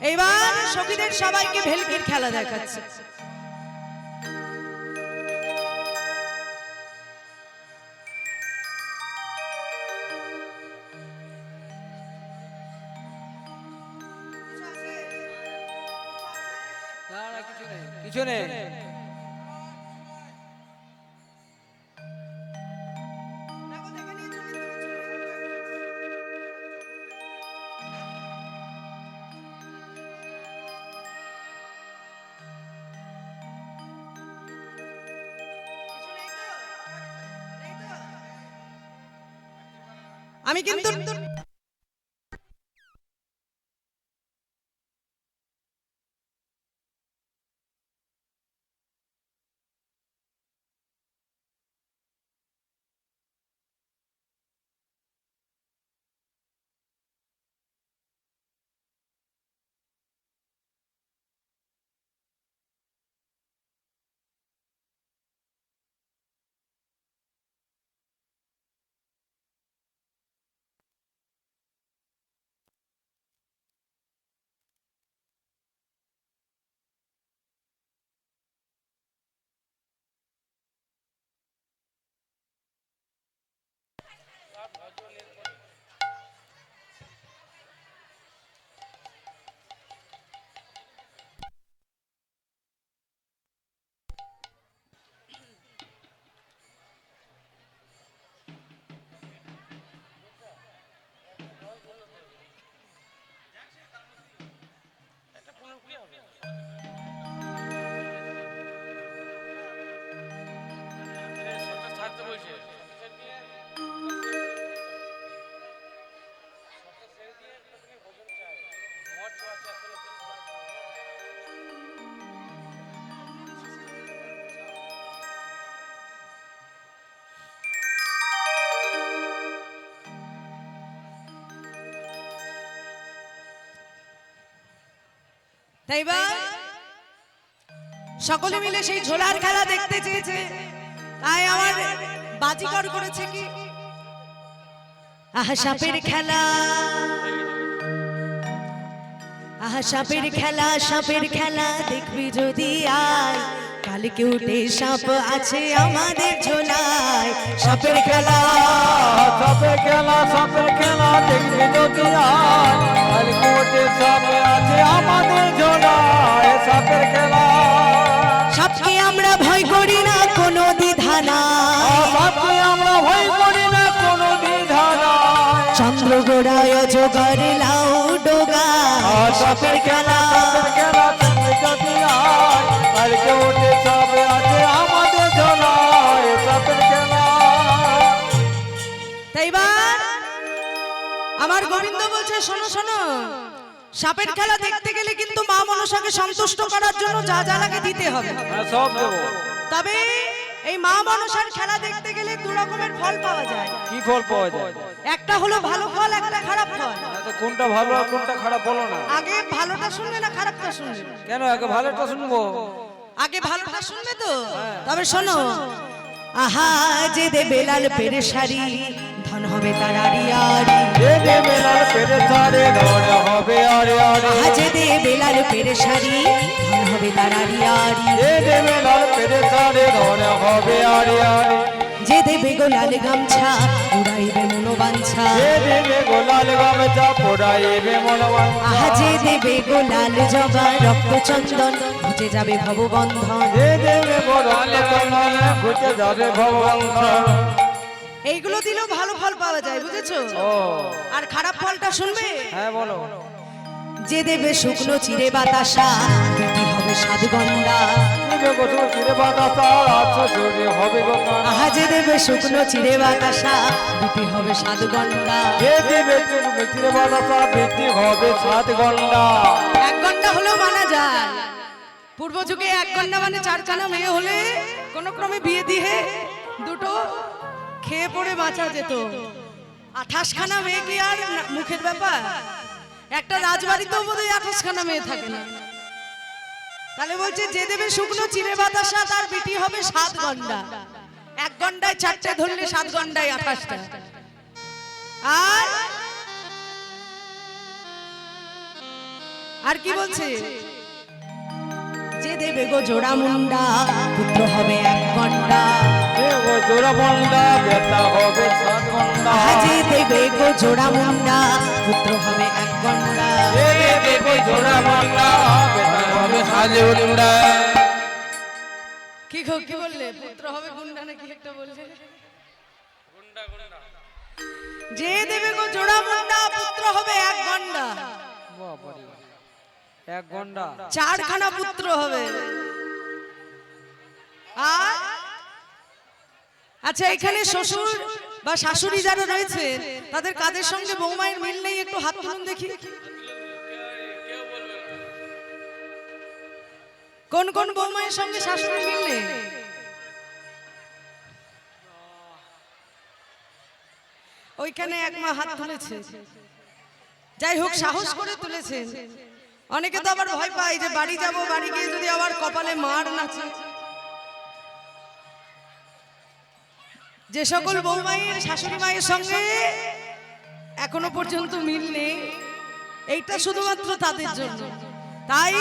এইবার সখীদের সবাইকে ভেলকির খেলা দেখাচ্ছে কিছু নেই আমি কিন্তু তাই বা সকলে মিলে সেই ঝোলার খেলা দেখতে চেয়েছে, তাই আমার বাজিকর করেছে কি আহা সাপের খেলা, আহা সাপের খেলা, সাপের খেলা দেখবি যদি আয়, কালকে উঠে সাপ আছে আমাদের ঝোলায়। সাপের খেলা, সাপের খেলা, সাপের খেলা দেখবি যদি আয়, কালকে উঠে সাপ আছে আমাদের ঝোলায়। সাপের খেলা, সাপকে আমরা ভয় করি না কোনো দ্বিধা নাই, সাপকে আমরা ভয় করি না কোনো দ্বিধা নাই। চন্দ্রগোড়ায় অজগর লাউ ডোগা। সাপের খেলা, সাপের খেলা দেখবি যদি আয়, কালকে উঠে সাপ আছে আমাদের ঝোলায়। সাপের খেলা, তাই বা আমার গোবিন্দ বলছে শোনো শোনো, সাপের খেলা দেখতে গেলে কিন্তু মা মনসাকে সন্তুষ্ট করার জন্য যা যা লাগে দিতে হবে। সব দেবো। তবে এই মা মনসার খেলা দেখতে গেলে দু রকমের ফল পাওয়া যায়। কি ফল পাওয়া যায়? একটা হলো ভালো ফল, একটা খারাপ ফল। তো কোনটা ভালো আর কোনটা খারাপ বলো না। আগে ভালোটা শুনবে না খারাপটা শুনবে? কেন আগে ভালোটা শুনবো? আগে ভালোটা শুনবে তো? তবে শোনো, আহা যে দেবে লাল পেরে শাড়ি, ধন হবে তার আড়ি আড়ি। যে দেবে লাল পেরে শাড়ি, ধন হবে আড়ি আড়ি। আহা যে দেবে লাল পেরে শাড়ি, ধন হবে তার আড়ি আড়ি। যে দেবে লাল পেরে শাড়ি, ধন হবে আড়ি আড়ি। যে দেবে গোলাল গামছা, উড়াইবে মনোবাঞ্ছা। যে দেবে গোলাল গামছা, পোড়াইবে মনোবাঞ্ছা। আহা যে দেবে গোলাল জবা, রক্ত চন্দন ঘুচে যাবে ভববন্ধন। যে দেবে গোলাল চন্দন, ঘুচে যাবে ভববন্ধন। এইগুলো দিলেও ভালো ফল পাওয়া যায়, বুঝেছো? ও আর খারাপ ফলটা শুনবে? হ্যাঁ বলো। যে দেবে শুকনো চিড়ে বাতাসা, বিধি হবে সাধগন্ধা। দেবে গোসল চিরে বাতাসা, আচ্ছা চুরি হবে গঙ্গা। আহা যে দেবে শুকনো চিড়ে বাতাসা, বিধি হবে সাধগন্ধা। যে দেবে চিরে বাতাসা, বৃদ্ধি হবে 7 ঘন্টা। এক ঘন্টা হলেও মানা যায়। পূর্ব যুগে এক ঘন্টা মানে 4খানা মেয়ে হলে কোন ক্রমে বিয়ে দিয়ে দুটো খেয়ে পড়ে বাঁচা যেত। 28খানা মেয়ে কি আর মুখের ব্যাপার? একটা রাজবাড়িতেও বোধহয় 28খানা মেয়ে থাকে না। তাহলে বলছে যে দেবে শুকনো চিড়ে বাতাসা, তার বিটি হবে 7 ঘন্টা। 1 ঘন্টায় 4টে ধরলে 7 ঘন্টায় 28টা। আর কি বলছে? যে দেবে গো জোড়া মুন্ডা, পুত্র হবে 1 ঘন্টা। ও জোড়া মন্ডা, বেটা হবে 7 ঘন্টা। যে দেবে গো জোড়া মুন্ডা, পুত্র হবে 1 ঘন্টা। যে দেবে গো জোড়া মন্ডা, বেটা হবে 7 ঘন্টা। কি গো কি বললে? পুত্র হবে গুন্ডা নাকি একটা বললে? যে দেবে গো জোড়া মুন্ডা, পুত্র হবে 1 ঘন্টা। 1 ঘন্টা 4খানা পুত্র হবে। আর আচ্ছা, এখানে শ্বশুর বা শাশুড়ি যারা রয়েছে, তাদের কাদের সঙ্গে বৌমায়ের মিল নেই? একটু হাত তুলুন দেখি। কোন কোন বৌমায়ের সঙ্গে শাশুড়ি মিল নেই? ওইখানে এক মা হাত তুলেছে। যাই হোক, সাহস করে তুলেছেন। অনেকে তো আবার ভয় পায় যে বাড়ি যাব, বাড়ি গিয়ে যদি আবার কপালে মার নাচে। যে সকল বৌমায়ের শাশুড়ি মায়ের সঙ্গে এখনো পর্যন্ত মিল নেই, এইটা শুধুমাত্র তাদের জন্য। তাই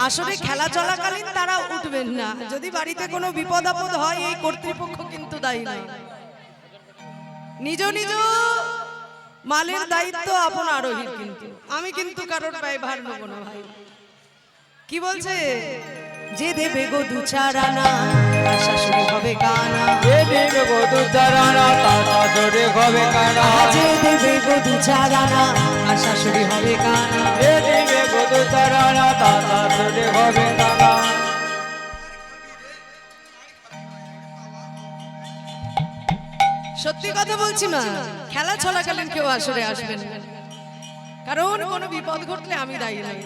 আসলে খেলা চলাকালীন তারা উঠবেন না। যদি বাড়িতে কোনো বিপদ আপদ হয়, এই কর্তৃপক্ষ কিন্তু দায়ী নয়। নিজ নিজ মালের দায়িত্ব আপন আরোহীর, কিন্তু আমি কিন্তু কারোর ব্যয়ভার নেব না ভাই। কি বলছে? যে দেবে গো দু চার আনা তার শাশুড়ি হবে কানা, এ দিবে গো দু চার আনা তার শাশুড়ি হবে কানা, যে দেবে গো দু চার আনা তার শাশুড়ি হবে কানা। এ দিবে গো দু চার আনা তার শাশুড়ি হবে কানা। সত্যি কথা বলছি না, খেলা চলাকালীন কেউ আসরে আসবেন না, কারণ কোনো বিপদ ঘটলে আমি দায়ী নই।